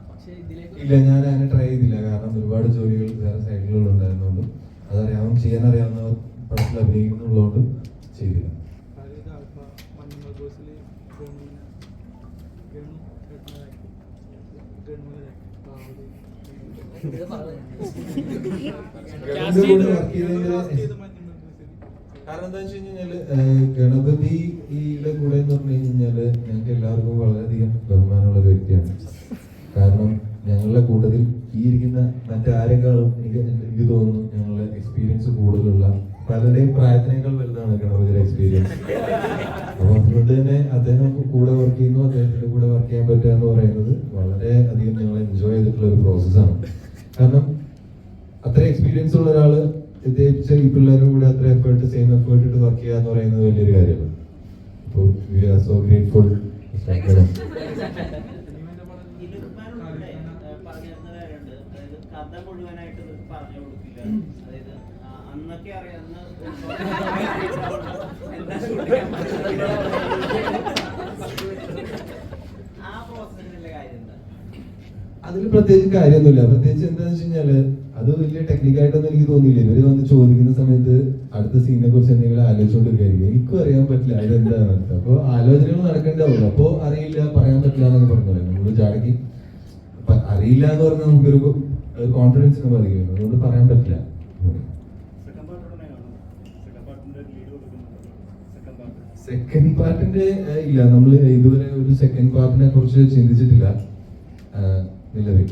പക്ഷെ ഇതിലേക്ക് ഇല്ല, ഞാൻ അങ്ങനെ ട്രൈ ചെയ്തില്ല. കാരണം ഒരുപാട് ജോലികൾ വേറെ സൈഡിലുണ്ടായിരുന്നുകൊണ്ട് ചെയ്യാനറിയാവുന്ന പടത്തിൽ അഭിനയിക്കുന്നുള്ളതുകൊണ്ട് ചെയ്തില്ല. കാരണം എന്താ വെച്ച് കഴിഞ്ഞാല് ഗണപതിയുടെ കൂടെ എന്ന് പറഞ്ഞു കഴിഞ്ഞാല് ഞങ്ങൾക്ക് എല്ലാവർക്കും വളരെയധികം ബഹുമാനമുള്ള ഒരു വ്യക്തിയാണ്. കാരണം ഞങ്ങളുടെ കൂട്ടത്തിൽ ഈ ഇരിക്കുന്ന മറ്റാരെക്കാളും എനിക്ക് തോന്നുന്നു ഞങ്ങളുടെ എക്സ്പീരിയൻസ് കൂടുതലുള്ള പലരുടെയും പ്രായത്തിനേക്കാൾ വലുതാണ് ഗണപതിയുടെ എക്സ്പീരിയൻസ്. അപ്പൊ അതുകൊണ്ട് തന്നെ അദ്ദേഹം കൂടെ വർക്ക് ചെയ്യുന്നു, അദ്ദേഹത്തിന്റെ കൂടെ വർക്ക് ചെയ്യാൻ പറ്റുക എന്ന് പറയുന്നത് വളരെ അധികം ഞങ്ങൾ എൻജോയ് ചെയ്തിട്ടുള്ള ഒരു പ്രോസസ്സാണ്. കാരണം അത്ര എക്സ്പീരിയൻസ് ഉള്ള ഒരാള് പ്രത്യേകിച്ച് ഈ പിള്ളേരുടെ കൂടെ അത്ര സെയിം എഫേർട്ട് ഇട്ട് വർക്ക് ചെയ്യുക എന്ന് പറയുന്നത് വലിയൊരു കാര്യമാണ്. അപ്പോൾ വി ആർ സോ ഗ്രേറ്റ്ഫുൾ. കഥ മുഴുവനായിട്ട് പറഞ്ഞു കൊടുക്കില്ല. അതായത് അന്നൊക്കെ അറിയാവുന്ന ആ പ്രോസസ്സിന്റെ കാര്യം എന്താ? അതിൽ പ്രത്യേകിച്ച് കാര്യമൊന്നുമില്ല. പ്രത്യേകിച്ച് എന്താണെന്ന് വെച്ച് കഴിഞ്ഞാല് അത് വലിയ ടെക്നിക്കായിട്ടൊന്നും എനിക്ക് തോന്നിയില്ല. ഇവര് വന്ന് ചോദിക്കുന്ന സമയത്ത് അടുത്ത സീനിനെ കുറിച്ച് എന്തെങ്കിലും ആലോചിച്ചുകൊണ്ടിരിക്കുകയായിരിക്കും. എനിക്കും അറിയാൻ പറ്റില്ല അതെന്താണ്. അപ്പൊ ആലോചനകൾ നടക്കേണ്ടാവുള്ളൂ. അപ്പൊ അറിയില്ല, പറയാൻ പറ്റില്ല എന്നൊക്കെ പറഞ്ഞോളൂ. നമ്മള് ചാടക്കി അറിയില്ല എന്ന് പറഞ്ഞാൽ നമുക്കൊരു കോൺഫിഡൻസിന് ബാധിക്കുന്നു. അതുകൊണ്ട് പറയാൻ പറ്റില്ല. സെക്കൻഡ് പാർട്ടിന്റെ ഇല്ല, നമ്മൾ ഇതുവരെ ഒരു സെക്കൻഡ് പാർട്ടിനെ കുറിച്ച് ചിന്തിച്ചിട്ടില്ല നിലവിൽ.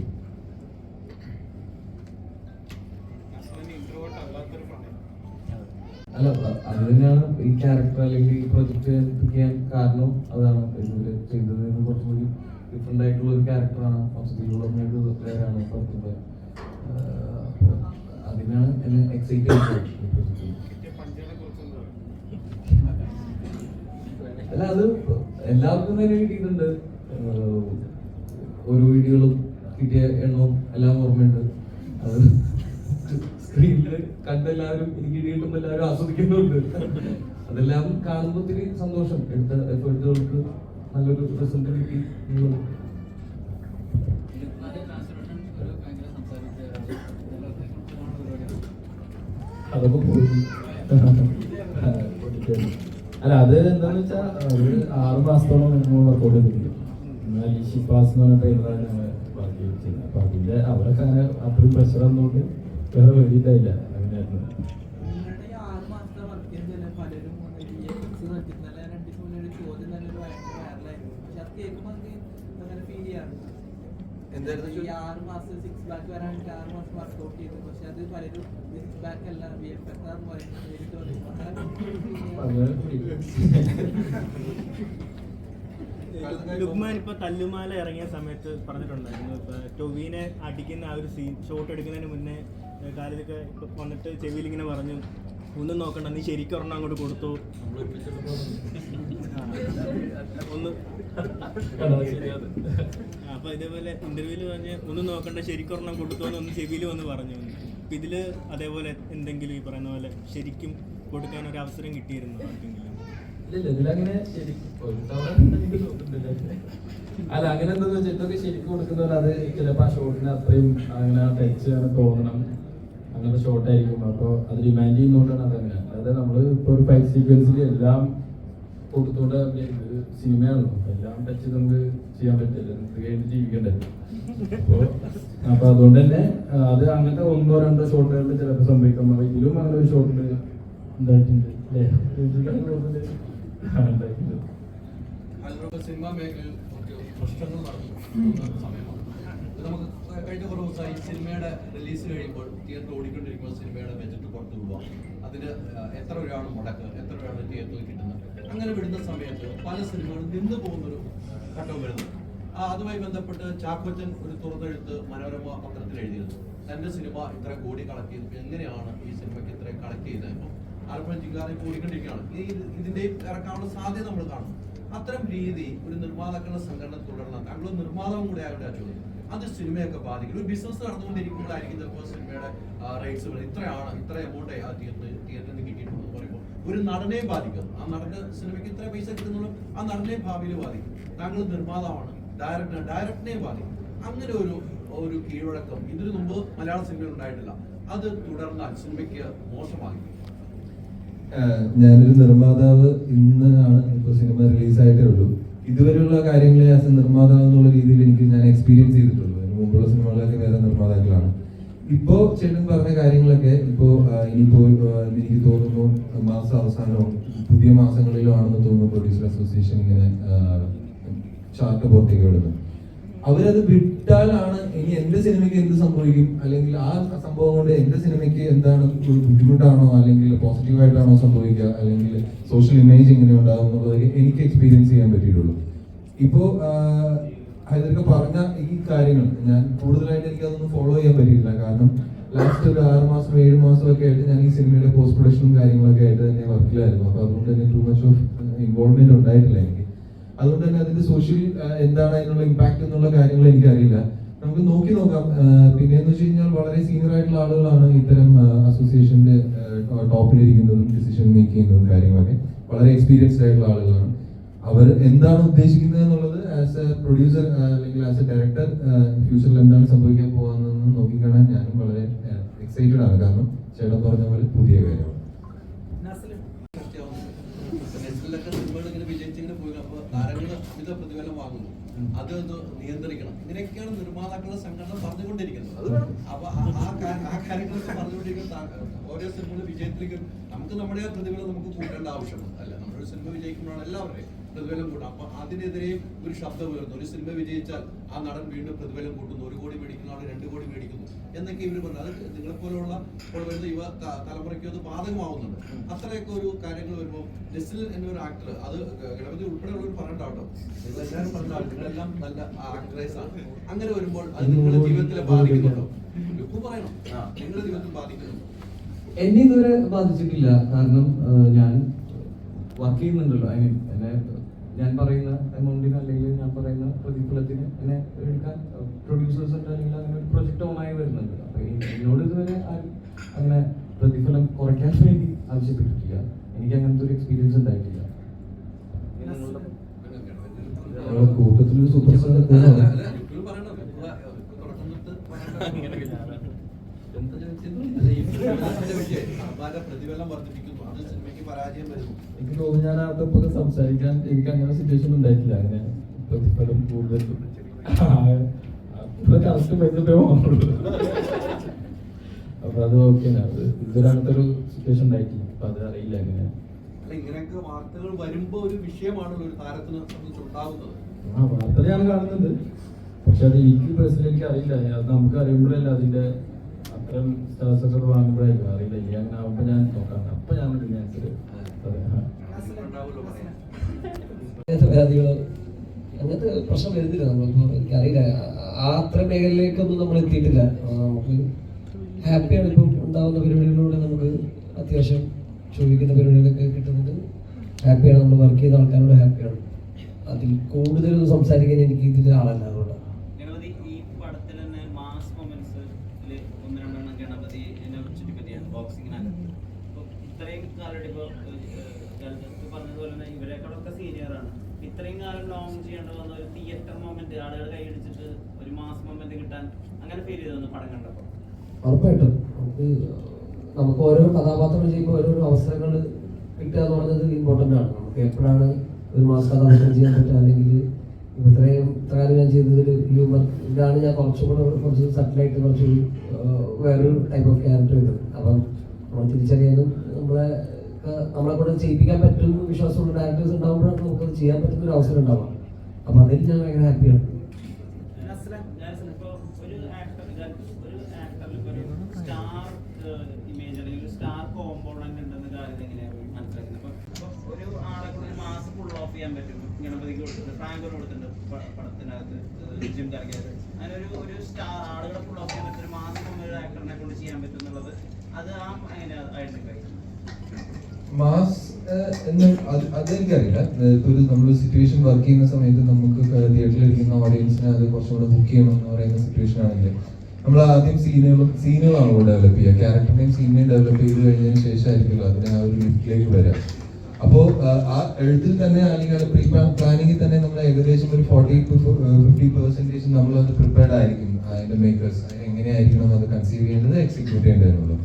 അല്ല, അത് തന്നെയാണ് ഈ ക്യാരക്ടർ അല്ലെങ്കിൽ ഈ പ്രൊജക്ട് ചെയ്യാൻ കാരണം. അതാണ് ഇതുവരെ ചെയ്തതിന് കുറച്ചുകൂടി ഡിഫറെന്റ് ആയിട്ടുള്ള ഒരു ക്യാരക്ടറാണ്. പേരാണ് പുറത്തുള്ളത്. അതിനാണ് എന്നെ എക്സൈറ്റ് ആയിട്ടുള്ളത്. അല്ല, അത് എല്ലാവർക്കും തന്നെ കിട്ടിയിട്ടുണ്ട്. ഓരോ വീഡിയോകളും കിട്ടിയ എണ്ണവും എല്ലാം ഓർമ്മയുണ്ട്. അത് സ്ക്രീനില് കണ്ടെല്ലാവരും എനിക്ക് കിട്ടുമ്പോൾ എല്ലാവരും ആസ്വദിക്കുന്നുണ്ട്. അതെല്ലാം കാണുമ്പോൾ ഒത്തിരി സന്തോഷം. എടുത്ത എഫേർട്ടുകൾക്ക് നല്ലൊരു റിസൾട്ട് കിട്ടി. അതൊക്കെ പോയി. അല്ല, അത് എന്താന്ന് വെച്ചാൽ ഒരു 6 മാസത്തോളം നമ്മൾ വർക്കൗട്ട് ചെയ്തിട്ടുണ്ട്. ഷിപ്പാസ് എന്ന് പറഞ്ഞ ട്രെയിനറാണ് ഞങ്ങൾ വർക്ക് ചെയ്തിരുന്നത്. അപ്പൊ അതിന്റെ അവരൊക്കെ അങ്ങനെ അത്രയും പ്രഷർ വന്നുകൊണ്ട് വേറെ വേണ്ടിയിട്ടായില്ല അങ്ങനെയായിരുന്നു. നിങ്ങളുടെ ഈ 6 മാസത്തെ വർക്ക് ചെയ്യുന്ന പലരും ഇന്നലെ 2 ദിവസം മുന്നേ ഒരു ചോദ്യം തന്നെ ഒരു ഭയങ്കര വൈറലായിരുന്നു. പക്ഷെ അത് കേൾക്കുമ്പോൾ അങ്ങനെ ഫീൽ ചെയ്യാറുണ്ട്. ഈ 6 മാസം 6 പാക്ക് വരാനായിട്ട് 6 മാസം വർക്കൗട്ട് ചെയ്തു. പക്ഷെ അത് പലരും 6 പാക്ക് അല്ല VFX ആണെന്ന് പറയുന്നത്. ലുക്മാൻ ഇപ്പൊ തല്ലുമാല ഇറങ്ങിയ സമയത്ത് പറഞ്ഞിട്ടുണ്ടായിരുന്നു, ഇപ്പൊ ടൊവിനെ അടിക്കുന്ന ആ ഒരു സീൻ ഷോട്ട് എടുക്കുന്നതിന് മുന്നേ കാലിതൊക്കെ വന്നിട്ട് ചെവിയിൽ ഇങ്ങനെ പറഞ്ഞു, ഒന്നും നോക്കണ്ട, നീ ശരിക്കും ഒരെണ്ണം അങ്ങോട്ട് കൊടുത്തു. ഒന്ന് അപ്പൊ ഇതേപോലെ ഇന്റർവ്യൂല് പറഞ്ഞ് ഒന്നും നോക്കണ്ട ശരിക്കൊരെണ്ണം കൊടുത്തോന്ന് ഒന്ന് ചെവിയിൽ വന്ന് പറഞ്ഞു. അപ്പൊ ഇതില് അതേപോലെ എന്തെങ്കിലും ഈ പറയുന്ന പോലെ ശരിക്കും കൊടുക്കാൻ ഒരു അവസരം കിട്ടിയിരുന്നു ആർക്കെങ്കിലും? ഇല്ല ഇതിലങ്ങനെ ശരിക്കും ഒരു തവണ എനിക്ക് തോന്നുന്നില്ല. അല്ല അങ്ങനെ എന്താന്ന് വെച്ചാൽ ഇതൊക്കെ ശരിക്കും കൊടുക്കുന്നവർ അത് ചിലപ്പോൾ ആ ഷോട്ടിന് അത്രയും അങ്ങനെ ടച്ച് അങ്ങനെ തോന്നണം, അങ്ങനത്തെ ഷോട്ടായിരിക്കും. അപ്പോൾ അത് ഡിമാൻഡ് ചെയ്യുന്നതുകൊണ്ടാണ് അതങ്ങനെ. അതായത് നമ്മൾ ഇപ്പോൾ ഒരു ഫൈറ്റ് സീക്വൻസിൽ എല്ലാം കൊടുത്തോണ്ട് സിനിമയാണല്ലോ, എല്ലാം ടച്ച് നമുക്ക് ചെയ്യാൻ പറ്റില്ല, നമുക്ക് കഴിഞ്ഞ് ജീവിക്കണ്ടേ. അപ്പോൾ അതുകൊണ്ട് തന്നെ അത് അങ്ങനത്തെ 1-2 ഷോട്ടുകളിൽ ചിലപ്പോൾ സംഭവിക്കാം. ഇതിലും അങ്ങനെ ഒരു ഷോട്ടിൽ ഉണ്ടായിട്ടുണ്ട് അല്ലേ? സിനിമാ മേഖലയിൽ പ്രശ്നങ്ങൾ നടക്കുന്ന സമയമാണ്. നമുക്ക് കഴിഞ്ഞ കുറേ ദിവസമായി സിനിമയുടെ റിലീസ് കഴിയുമ്പോൾ തിയേറ്റർ ഓടിക്കൊണ്ടിരിക്കുമ്പോൾ സിനിമയുടെ ബജറ്റ് പുറത്തു പോവുക, അതിന് എത്ര രൂപയാണ് മുടക്ക്, എത്ര രൂപയാണ് തിയേറ്ററിൽ കിട്ടുന്നത്, അങ്ങനെ വിടുന്ന സമയത്ത് പല സിനിമകളും നിന്ന് പോകുന്നൊരു ഘട്ടം വരുന്നത്. അതുമായി ബന്ധപ്പെട്ട് ചാക്കോച്ചൻ ഒരു തുറന്നെഴുത്ത് മനോരമ പത്രത്തിൽ എഴുതിയിരുന്നു. തൻ്റെ സിനിമ ഇത്ര കോടി കളക്ട് ചെയ്തു, എങ്ങനെയാണ് ഈ സിനിമയ്ക്ക് ഇത്രയും കളക്ട് ചെയ്തത്? ഇപ്പം ആലപ്പുഴ ജില്ലാതെ ഓടിക്കൊണ്ടിരിക്കുകയാണ്. ഇതിൻ്റെയും ഇറക്കാനുള്ള സാധ്യത നമ്മൾ കാണും. അത്തരം രീതി ഒരു നിർമ്മാതാക്കളുടെ സംഘടന തുടരണം. താങ്കൾ നിർമ്മാതാവും കൂടെ ആയിട്ട് ചോദ്യം, അത് സിനിമയൊക്കെ ബാധിക്കും. ഒരു ബിസിനസ് നടന്നുകൊണ്ടിരിക്കുമ്പോഴായിരിക്കും ചിലപ്പോൾ സിനിമയുടെ റൈറ്റ്സ് ഇത്ര എമൗണ്ട് ആ തിയേറ്ററിൽ നിന്ന് കിട്ടിയിട്ടുണ്ടെന്ന് പറയുമ്പോൾ ഒരു നടനെ ബാധിക്കുന്നു. ആ നടന് സിനിമയ്ക്ക് ഇത്ര പൈസ കിട്ടുന്നുള്ളൂ, ആ നടനെ ഭാവിയിൽ ബാധിക്കും. താങ്കൾ നിർമ്മാതാവാണ്, ഡയറക്ടറിനെ ബാധിക്കും. അങ്ങനെ ഒരു കീഴ്വഴക്കം ഇതിനു മുമ്പ് മലയാള സിനിമയിൽ ഉണ്ടായിട്ടില്ല. അത് തുടർന്നാൽ സിനിമയ്ക്ക് മോശമാകും. ഞാനൊരു നിർമ്മാതാവ് ഇന്നാണ് ഇപ്പോൾ സിനിമ റിലീസായിട്ടേ ഉള്ളൂ. ഇതുവരെയുള്ള കാര്യങ്ങളെ ആസ് എ നിർമ്മാതാവ് എന്നുള്ള രീതിയിൽ ഞാൻ എക്സ്പീരിയൻസ് ചെയ്തിട്ടുള്ളൂ. അതിന് മുമ്പുള്ള സിനിമകളൊക്കെ വേറെ നിർമ്മാതാക്കളാണ്. ഇപ്പോൾ ചേട്ടൻ പറഞ്ഞ കാര്യങ്ങളൊക്കെ ഇനിയിപ്പോൾ എനിക്ക് തോന്നുന്നു മാസാവസാനമോ പുതിയ മാസങ്ങളിലോ ആണെന്ന് തോന്നുന്നു പ്രൊഡ്യൂസർ അസോസിയേഷൻ ഇങ്ങനെ ചാർട്ട് പുറത്തേക്ക് വിടുന്നത്. അവരത് വിട്ടാലാണ് ഇനി എന്റെ സിനിമയ്ക്ക് എന്ത് സംഭവിക്കും, അല്ലെങ്കിൽ ആ സംഭവം കൊണ്ട് എന്റെ സിനിമയ്ക്ക് എന്താണ് ബുദ്ധിമുട്ടാണോ അല്ലെങ്കിൽ പോസിറ്റീവായിട്ടാണോ സംഭവിക്കുക, അല്ലെങ്കിൽ സോഷ്യൽ ഇമേജ് എങ്ങനെ ഉണ്ടാകും എന്നുള്ളത് എനിക്ക് എക്സ്പീരിയൻസ് ചെയ്യാൻ പറ്റിയിട്ടുള്ളൂ. ഇപ്പോൾ ഹൈദരൊക്കെ പറഞ്ഞ ഈ കാര്യങ്ങൾ ഞാൻ കൂടുതലായിട്ട് എനിക്കതൊന്നും ഫോളോ ചെയ്യാൻ പറ്റിയില്ല. കാരണം ലാസ്റ്റ് ഒരു 6 മാസം 7 മാസം ഒക്കെ ആയിട്ട് ഞാൻ ഈ സിനിമയുടെ പോസ്റ്റ് പ്രൊഡക്ഷനും കാര്യങ്ങളൊക്കെ ആയിട്ട് തന്നെ വർക്കിലായിരുന്നു. അപ്പോൾ അതുകൊണ്ട് തന്നെ ടു മച്ച് ഓഫ് ഇൻവോൾവ്മെന്റ് ഉണ്ടായിട്ടില്ല എനിക്ക്. അതുകൊണ്ട് തന്നെ അതിന്റെ സോഷ്യൽ എന്താണ് അതിനുള്ള ഇമ്പാക്ട് എന്നുള്ള കാര്യങ്ങൾ എനിക്കറിയില്ല. നമുക്ക് നോക്കാം. പിന്നെയെന്ന് വെച്ച് കഴിഞ്ഞാൽ വളരെ സീനിയർ ആയിട്ടുള്ള ആളുകളാണ് ഇത്തരം അസോസിയേഷന്റെ ടോപ്പിലിരിക്കുന്നതും ഡിസിഷൻ മേക്ക് ചെയ്യുന്നതും കാര്യങ്ങളൊക്കെ വളരെ എക്സ്പീരിയൻസ്ഡ് ആയിട്ടുള്ള ആളുകളാണ്. അവർ എന്താണ് ഉദ്ദേശിക്കുന്നത് എന്നുള്ളത് ആസ് എ പ്രൊഡ്യൂസർ അല്ലെങ്കിൽ ആസ് എ ഡയറക്ടർ ഫ്യൂച്ചറിൽ എന്താണ് സംഭവിക്കാൻ പോകുന്നതെന്ന് നോക്കിക്കാണാൻ ഞാനും വളരെ എക്സൈറ്റഡ് ആണ്. കാരണം ചേട്ടൻ പറഞ്ഞ പോലെ പുതിയ കാര്യമാണ്. അമിത പ്രതിഫലം വാങ്ങുന്നു, അത് നിയന്ത്രിക്കണം. ഇങ്ങനെയൊക്കെയാണ് നിർമ്മാതാക്കളുടെ സംഘടന പറഞ്ഞുകൊണ്ടിരിക്കുന്നത്. അപ്പൊ ആ കാര്യങ്ങളൊക്കെ പറഞ്ഞുകൊണ്ടിരിക്കുന്ന ഓരോ സിനിമകളും വിജയത്തിലേക്ക് നമുക്ക് നമ്മുടെ പ്രതിഫലം നമുക്ക് കൂട്ടേണ്ട ആവശ്യമുണ്ട്. അല്ല, നമ്മളൊരു സിനിമ വിജയിക്കുമ്പോഴാണ് എല്ലാവരുടെയും പ്രതിഫലം കൂട്ടും. അപ്പൊ അതിനെതിരെ ഒരു ശബ്ദം ഉയർന്നു. ഒരു സിനിമ വിജയിച്ചാൽ ആ നടൻ വീണ്ടും പ്രതിഫലം കൂട്ടുന്നു, 1 കോടി മേടിക്കുന്ന ആൾ 2 കോടി മേടിക്കുന്നു എന്നൊക്കെ ഇവർ പറഞ്ഞു. അത് നിങ്ങളെപ്പോലുള്ള ഇപ്പോൾ വരുന്ന യുവ തലമുറയ്ക്ക് അത് ബാധകമാവുന്നുണ്ട്. അത്രയൊക്കെ ഒരു കാര്യങ്ങൾ വരുമ്പോൾ നെസ്ലിൻ എന്നൊരു ആക്ടർ, അത് ഗണപതി ഉൾപ്പെടെയുള്ളവർ പറഞ്ഞിട്ടാട്ടോ, നിങ്ങളെല്ലാവരും പറഞ്ഞിട്ടാണ്, നിങ്ങളെല്ലാം നല്ല ആക്ട്രസ് ആണ്. അങ്ങനെ വരുമ്പോൾ അത് നിങ്ങളുടെ ജീവിതത്തിലെ ബാധിക്കുന്നുണ്ടോ? ലുക്കു പറയണം, നിങ്ങളുടെ ജീവിതത്തിൽ ബാധിക്കുന്നുണ്ടോ? എന്നെ ഇതുവരെ ബാധിച്ചിട്ടില്ല. കാരണം ഞാൻ വർക്ക് ചെയ്യുന്നുണ്ടല്ലോ. ഐ മീൻ ഞാൻ പറയുന്ന എമൗണ്ടിന് അല്ലെങ്കിൽ ഞാൻ പറയുന്ന പ്രതിഫലത്തിന് എന്നെ എടുക്കാൻ പ്രൊഡ്യൂസേഴ്സ് ഉണ്ട്, അല്ലെങ്കിൽ അങ്ങനെ ഒരു പ്രൊജക്ട് ഓണായി വരുന്നുണ്ട്. അപ്പൊ എന്നോട് ഇതുവരെ അങ്ങനെ പ്രതിഫലം കുറയ്ക്കാൻ വേണ്ടി ആവശ്യപ്പെട്ടിട്ടില്ല. എനിക്ക് അങ്ങനത്തെ ഒരു എക്സ്പീരിയൻസ് ഉണ്ടായിട്ടില്ല. കൂട്ടത്തിലൊരു സൂപ്പർ സ്റ്റാർ പ്രതിഫലം വർദ്ധിപ്പിക്കുന്നു, അത് സിനിമയ്ക്ക് പരാജയം വരുന്നു. എനിക്ക് തോന്നുന്നു ഞാൻ അകത്തൊക്കെ സംസാരിക്കാൻ എനിക്ക് അങ്ങനെ സിറ്റുവേഷൻ ഉണ്ടായിട്ടില്ല. അങ്ങനെ പ്രതിഫലം കൂടുതൽ കറക്റ്റ് പൈസ വാങ്ങുള്ളൂ. അപ്പൊ അത് ഓക്കെയാണ്. അത് ഇതുവരെ അങ്ങനത്തെ ഒരു സിറ്റുവേഷൻ ഉണ്ടായിട്ടില്ല. അപ്പൊ അത് അറിയില്ല എങ്ങനെയാണ്. അല്ല, ഇങ്ങനെയൊക്കെ വാർത്തകൾ വരുമ്പോ ഒരു വിഷയമാണല്ലോ ഒരു താരത്തിനെ സംബന്ധിച്ചുണ്ടാകുന്നത്. വാർത്ത ഞാൻ കാണുന്നുണ്ട്, പക്ഷെ അത് എനിക്ക് പേഴ്സണലി എനിക്ക് അറിയില്ല. അത് നമുക്ക് അറിയുമ്പോഴല്ല അതിന്റെ അത്തരം സ്റ്റാർസ് ഒക്കെ വാങ്ങുമ്പോഴായിരിക്കും അറിയില്ല. ഇനി അങ്ങനെ ആവുമ്പോ ഞാൻ നോക്കാം. അപ്പൊ ഞാൻ പരാതികളോ അങ്ങനത്തെ പ്രശ്നം വരുന്നില്ല. നമ്മളിപ്പോൾ എനിക്കറിയില്ല, ആ അത്ര മേഖലയിലേക്കൊന്നും നമ്മൾ എത്തിയിട്ടില്ല. നമുക്ക് ഹാപ്പിയാണ് ഇപ്പം ഉണ്ടാവുന്ന പരിപാടികളിലൂടെ നമുക്ക് അത്യാവശ്യം ചോദിക്കുന്ന പരിപാടികളൊക്കെ കിട്ടുന്നുണ്ട്. ഹാപ്പിയാണ്, നമ്മൾ വർക്ക് ചെയ്ത ആൾക്കാരോട് ഹാപ്പിയാണ്. അതിൽ കൂടുതലൊന്നും സംസാരിക്കാൻ എനിക്ക് ഇതിൽ ആളല്ല, അതുകൊണ്ടാണ്. ഗണപതി ഈ പടത്തിൽ തന്നെ മാസ് മൊമെന്റ്സ് ഒന്ന് രണ്ടെണ്ണം ഗണപതിനെ ചുറ്റിപ്പറ്റിയാണ് ബോക്സിങ്ങിനകത്ത്. അപ്പോൾ ഇത്രയും കാലം ഇപ്പോൾ പറഞ്ഞതുപോലെ തന്നെ ഇവരെക്കാളൊക്കെ സീനിയറാണ്. ഇത്രയും കാലം ലോങ് ചെയ്യേണ്ടി വന്ന ഒരു തിയേറ്റർ മൊമെന്റ്, ആളുകൾ കൈയടിച്ചിട്ട് ഒരു മാസ് മൊമെന്റ് കിട്ടാൻ അങ്ങനെ ഫീൽ ചെയ്തു പടം കണ്ടപ്പോൾ? ഉറപ്പായിട്ടും നമുക്ക് ഓരോ കഥാപാത്രം ചെയ്യുമ്പോൾ ഓരോരോ അവസരങ്ങൾ കിട്ടുക എന്ന് പറയുന്നത് ഇമ്പോർട്ടൻ്റ് ആണ്. നമുക്ക് എപ്പോഴാണ് ഒരു മാസ് കഥാപാത്രം ചെയ്യാൻ പറ്റുക, അല്ലെങ്കിൽ ഇത്രയും കാലം ഞാൻ ചെയ്തതിൽ ഹ്യൂമർ ഇതാണ് ഞാൻ കുറച്ച് സട്ടിലായിട്ട് കുറച്ച് വേറൊരു ടൈപ്പ് ഓഫ് ക്യാരക്ടർ ചെയ്തത്. അപ്പം നമ്മൾ തിരിച്ചറിയാനും നമ്മളെ കൊണ്ട് ചെയ്യിപ്പിക്കാൻ പറ്റുന്ന വിശ്വാസമുള്ള ഡയറക്ടേഴ്സ് ഉണ്ടാകുമ്പോഴാണ് നമുക്കത് ചെയ്യാൻ പറ്റുന്ന ഒരു അവസരം ഉണ്ടാവുക. അപ്പം അതിൽ ഞാൻ ഭയങ്കര ഹാപ്പിയാണ്. സ്റ്റാർ ഇമേജ് അല്ലെങ്കിൽ സ്റ്റാർ കോമ്പോണന്റ് ഉണ്ടെന്ന കാര്യം എങ്ങനെയാണ് മനസ്സിലാക്കുന്നത്? അപ്പൊ ഒരു ആളെ കൂടെ ഒരു മാസം ഫുൾ ഓഫ് ചെയ്യാൻ പറ്റും. ഗണപതിക്ക് കൊടുത്തിട്ടുണ്ട്, ഫ്രാങ്കോന് കൊടുത്തിട്ടുണ്ട് പടത്തിനകത്ത്, ജിം കറക്കിയത്. അങ്ങനെ ഒരു സ്റ്റാർ ആളുകളെ ഫുൾ ഓഫ് ചെയ്യാൻ പറ്റും, ഒരു മാസം ഒരു ആക്ടറിനെ കൊണ്ട് ചെയ്യാൻ പറ്റും എന്നുള്ളത് അത് എങ്ങനെ ഐഡന്റിഫൈ? മാസ് എന്ന് അതെനിക്കറിയില്ല. ഇപ്പോൾ ഒരു നമ്മൾ സിറ്റുവേഷൻ വർക്ക് ചെയ്യുന്ന സമയത്ത് നമുക്ക് തിയേറ്ററിൽ ഇരിക്കുന്ന ഓഡിയൻസിനെ അത് കുറച്ചുകൂടെ ബുക്ക് ചെയ്യണം എന്ന് പറയുന്ന സിറ്റുവേഷൻ ആണെങ്കിൽ നമ്മൾ ആദ്യം സീനുകളാണല്ലോ ഡെവലപ്പ് ചെയ്യുക. ക്യാരക്ടറിനെയും സീനിനെയും ഡെവലപ്പ് ചെയ്ത് കഴിഞ്ഞതിന് ശേഷമായിരിക്കുമല്ലോ അതിനെ ആ ഒരു ലിഫ്റ്റിലേക്ക് വരിക. അപ്പോൾ ആ എഴുത്തിൽ തന്നെ അല്ലെങ്കിൽ പ്രീ പ്ലാനിങ്ങിൽ തന്നെ നമ്മൾ ഏകദേശം ഒരു 40-50% നമ്മളത് പ്രിപ്പയർഡ് ആയിരിക്കും. അതിൻ്റെ മേക്കേഴ്സ് എങ്ങനെയായിരിക്കണം അത് കൺസീവ് ചെയ്യേണ്ടത്, എക്സിക്യൂട്ട് ചെയ്യേണ്ടതെന്നുള്ളത്.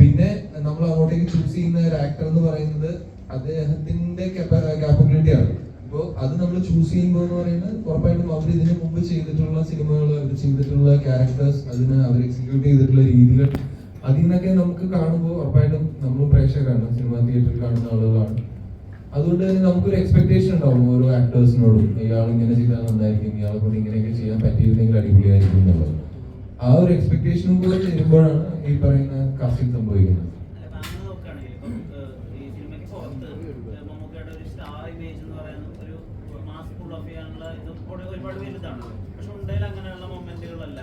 പിന്നെ നമ്മൾ അങ്ങോട്ടേക്ക് ചൂസ് ചെയ്യുന്ന ഒരു ആക്ടർ എന്ന് പറയുന്നത് അദ്ദേഹത്തിന്റെ കാപ്പബിലിറ്റി ആണ്. അപ്പോൾ അത് നമ്മൾ ചൂസ് ചെയ്യുമ്പോൾ എന്ന് പറയുന്നത് ഉറപ്പായിട്ടും അവർ ഇതിനു മുമ്പ് ചെയ്തിട്ടുള്ള സിനിമകൾ, അവർ ചെയ്തിട്ടുള്ള ക്യാരക്ടേഴ്സ്, അതിന് അവർ എക്സിക്യൂട്ട് ചെയ്തിട്ടുള്ള രീതികൾ, അതിൽ നിന്നൊക്കെ നമുക്ക് കാണുമ്പോൾ ഉറപ്പായിട്ടും നമ്മൾ പ്രേക്ഷകരാണ്, സിനിമ തിയേറ്ററിൽ കാണുന്ന ആളുകളാണ്. അതുകൊണ്ട് തന്നെ നമുക്കൊരു എക്സ്പെക്ടേഷൻ ഉണ്ടാവും ഓരോ ആക്ടേഴ്സിനോടും. ഇയാൾ ഇങ്ങനെ ചെയ്താൽ നന്നായിരിക്കും, ഇയാളെ കൊണ്ട് ഇങ്ങനെയൊക്കെ ചെയ്യാൻ പറ്റിയിരുന്നെങ്കിൽ അടിപൊളിയായിരിക്കും എന്നുള്ളത്. ആ ഒരു എക്സ്പെക്ടേഷനും കൂടെ ചെയ്യുമ്പോഴാണ് ഈ പറയുന്ന കാസ്റ്റിംഗ് സംഭവിക്കുന്നത്. ഒരുപാട് വലുതാണ്, പക്ഷെ ഉണ്ടേൽ അങ്ങനെയുള്ള മൊമെന്റുകളല്ല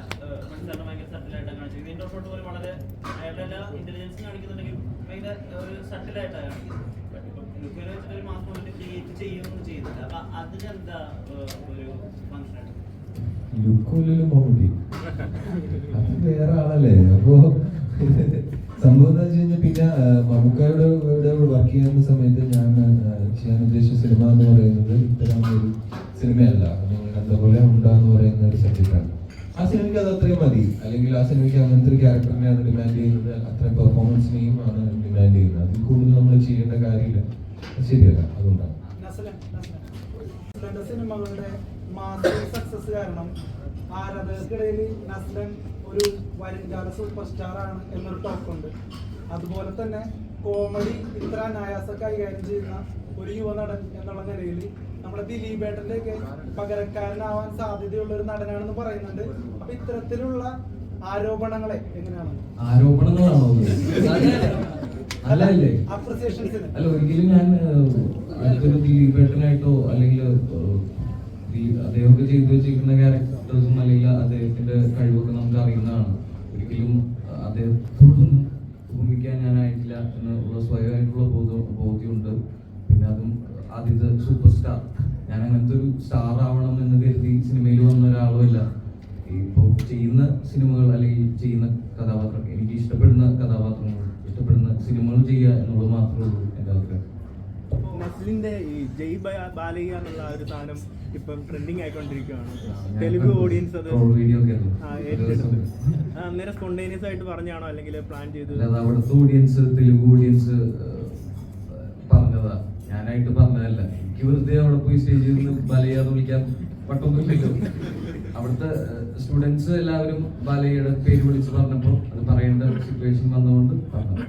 മനസ്സിലാക്കാൻ ഭയങ്കര സട്ടിലായിട്ടാണ് കാണിച്ചത്. ഇതിന്റെ ഷോട്ട് പോലെ വളരെ അയാളുടെ എല്ലാ ഇന്റലിജൻസ് കാണിക്കുന്നുണ്ടെങ്കിൽ ഭയങ്കര ഒരു സട്ടിലായിട്ടാണ് കാണിക്കുന്നത്. ലുക്കിനെ വെച്ചിട്ട് ഒരു മാസ് മൊമെന്റ് ക്രിയേറ്റ് ചെയ്യുകയൊന്നും ചെയ്യുന്നില്ല. അപ്പൊ അതിനെന്താ ഒരു ഫംഗ്ഷൻ ആയിട്ട് ലുക്കൊരു മമ്മൂട്ടി അത് വേറെ ആളല്ലേ. അപ്പോ സംഭവം എന്താ വെച്ച് കഴിഞ്ഞാൽ പിന്നെ മമ്മൂക്കയുടെ വർക്ക് ചെയ്യുന്ന സമയത്ത് ഞാൻ ചെയ്യാൻ ഉദ്ദേശിച്ച സിനിമ എന്ന് പറയുന്നത് ഇത്തരം ഒരു സിനിമയല്ല. നിങ്ങൾ കണ്ട പോലെ ഉണ്ടാന്ന് പറയുന്ന ഒരു സബ്ജക്റ്റാണ്. ആ സിനിമയ്ക്ക് അത് അത്രയും മതി, അല്ലെങ്കിൽ ആ സിനിമയ്ക്ക് അങ്ങനത്തെ ഒരു ക്യാരക്ടറിനെയാണ് ഡിമാൻഡ് ചെയ്യുന്നത്, അത്രയും പെർഫോമൻസിനെയും ആണ് ഡിമാൻഡ് ചെയ്യുന്നത്. അതിൽ കൂടുതൽ നമ്മൾ ചെയ്യേണ്ട കാര്യമില്ല, ശരിയല്ല. അതുകൊണ്ടാണ് സിനിമകളുടെ മാസ് സക്സസ് കാരണം ആരാധകർക്കിടയിൽ നസ്ലൻ ഒരു വരുംകാല സൂപ്പർ സ്റ്റാർ ആണ് എന്നൊരു ടോക്കുണ്ട്. അതുപോലെ തന്നെ കോമഡി ഇത്ര അനായാസ കൈകാര്യം ചെയ്യുന്ന ഒരു യുവനടൻ എന്നുള്ള നിലയിൽ നമ്മുടെ ദിലീപേട്ടന്റെ ഒക്കെ പകരക്കാരനാവാൻ സാധ്യതയുള്ള ഒരു നടനാണെന്ന് പറയുന്നുണ്ട്. അപ്പൊ ഇത്തരത്തിലുള്ള ആരോപണങ്ങളെ എങ്ങനെയാണ്? ആരോപണങ്ങളാണോ? അല്ലേ അപ്രിസിയേഷൻസിന് അല്ല, ഒരിക്കലും ഞാൻ അടുത്തൊരു ദിലീപേട്ടനായിട്ടോ അല്ലെങ്കിൽ അദ്ദേഹമൊക്കെ ചെയ്തു വെച്ചിരിക്കുന്ന ക്യാരക്ടേഴ്സും അല്ലെങ്കിൽ അദ്ദേഹത്തിന്റെ കഴിവൊക്കെ നമുക്ക് അറിയുന്നതാണ്. ഒരിക്കലും അദ്ദേഹത്തോടൊന്നും ഉപമിക്കാൻ ഞാനായിട്ടില്ല എന്നുള്ള സ്വയമായിട്ടുള്ള ബോധ്യമുണ്ട്. പിന്നെ അതും ആദ്യത്തെ സൂപ്പർ സ്റ്റാർ, ഞാൻ അങ്ങനത്തെ ഒരു സ്റ്റാർ ആവണം എന്ന് കരുതി സിനിമയിൽ വന്ന ഒരാളുമല്ല. ഇപ്പോൾ ചെയ്യുന്ന സിനിമകൾ അല്ലെങ്കിൽ ചെയ്യുന്ന കഥാപാത്രം, എനിക്ക് ഇഷ്ടപ്പെടുന്ന കഥാപാത്രങ്ങൾ, ഇഷ്ടപ്പെടുന്ന സിനിമകൾ ചെയ്യുക എന്നുള്ളത് മാത്രമേ ഉള്ളൂ എൻ്റെ ആഗ്രഹം. നസ്ലിന്റെ ഈ ജയ് ബാലയ്യ എന്നുള്ള ഒരു സാധനം ഇപ്പം ട്രെൻഡിങ് ആയിക്കൊണ്ടിരിക്കുകയാണ്. തെലുഗു ഓഡിയൻസ് അത് ഏറ്റെടുത്ത് അന്നേരം സ്പോണ്ടേനിയസ് ആയിട്ട് പറഞ്ഞാണോ അല്ലെങ്കിൽ പ്ലാൻ ചെയ്ത്? അവിടുത്തെ ഓഡിയൻസ്, തെലുഗു ഓഡിയൻസ് പറഞ്ഞതാ, ഞാനായിട്ട് പറഞ്ഞതല്ല. എനിക്ക് വെറുതെ അവിടെ പോയി സ്റ്റേജിൽ നിന്ന് ബാലയ്യ വിളിക്കാൻ പട്ടൊന്നുമില്ലല്ലോ. അവിടുത്തെ സ്റ്റുഡൻസ് എല്ലാവരും ബാലയ്യയുടെ പേര് വിളിച്ച് പറഞ്ഞപ്പോൾ അത് പറയേണ്ട സിറ്റുവേഷൻ വന്നുകൊണ്ട് പറഞ്ഞു.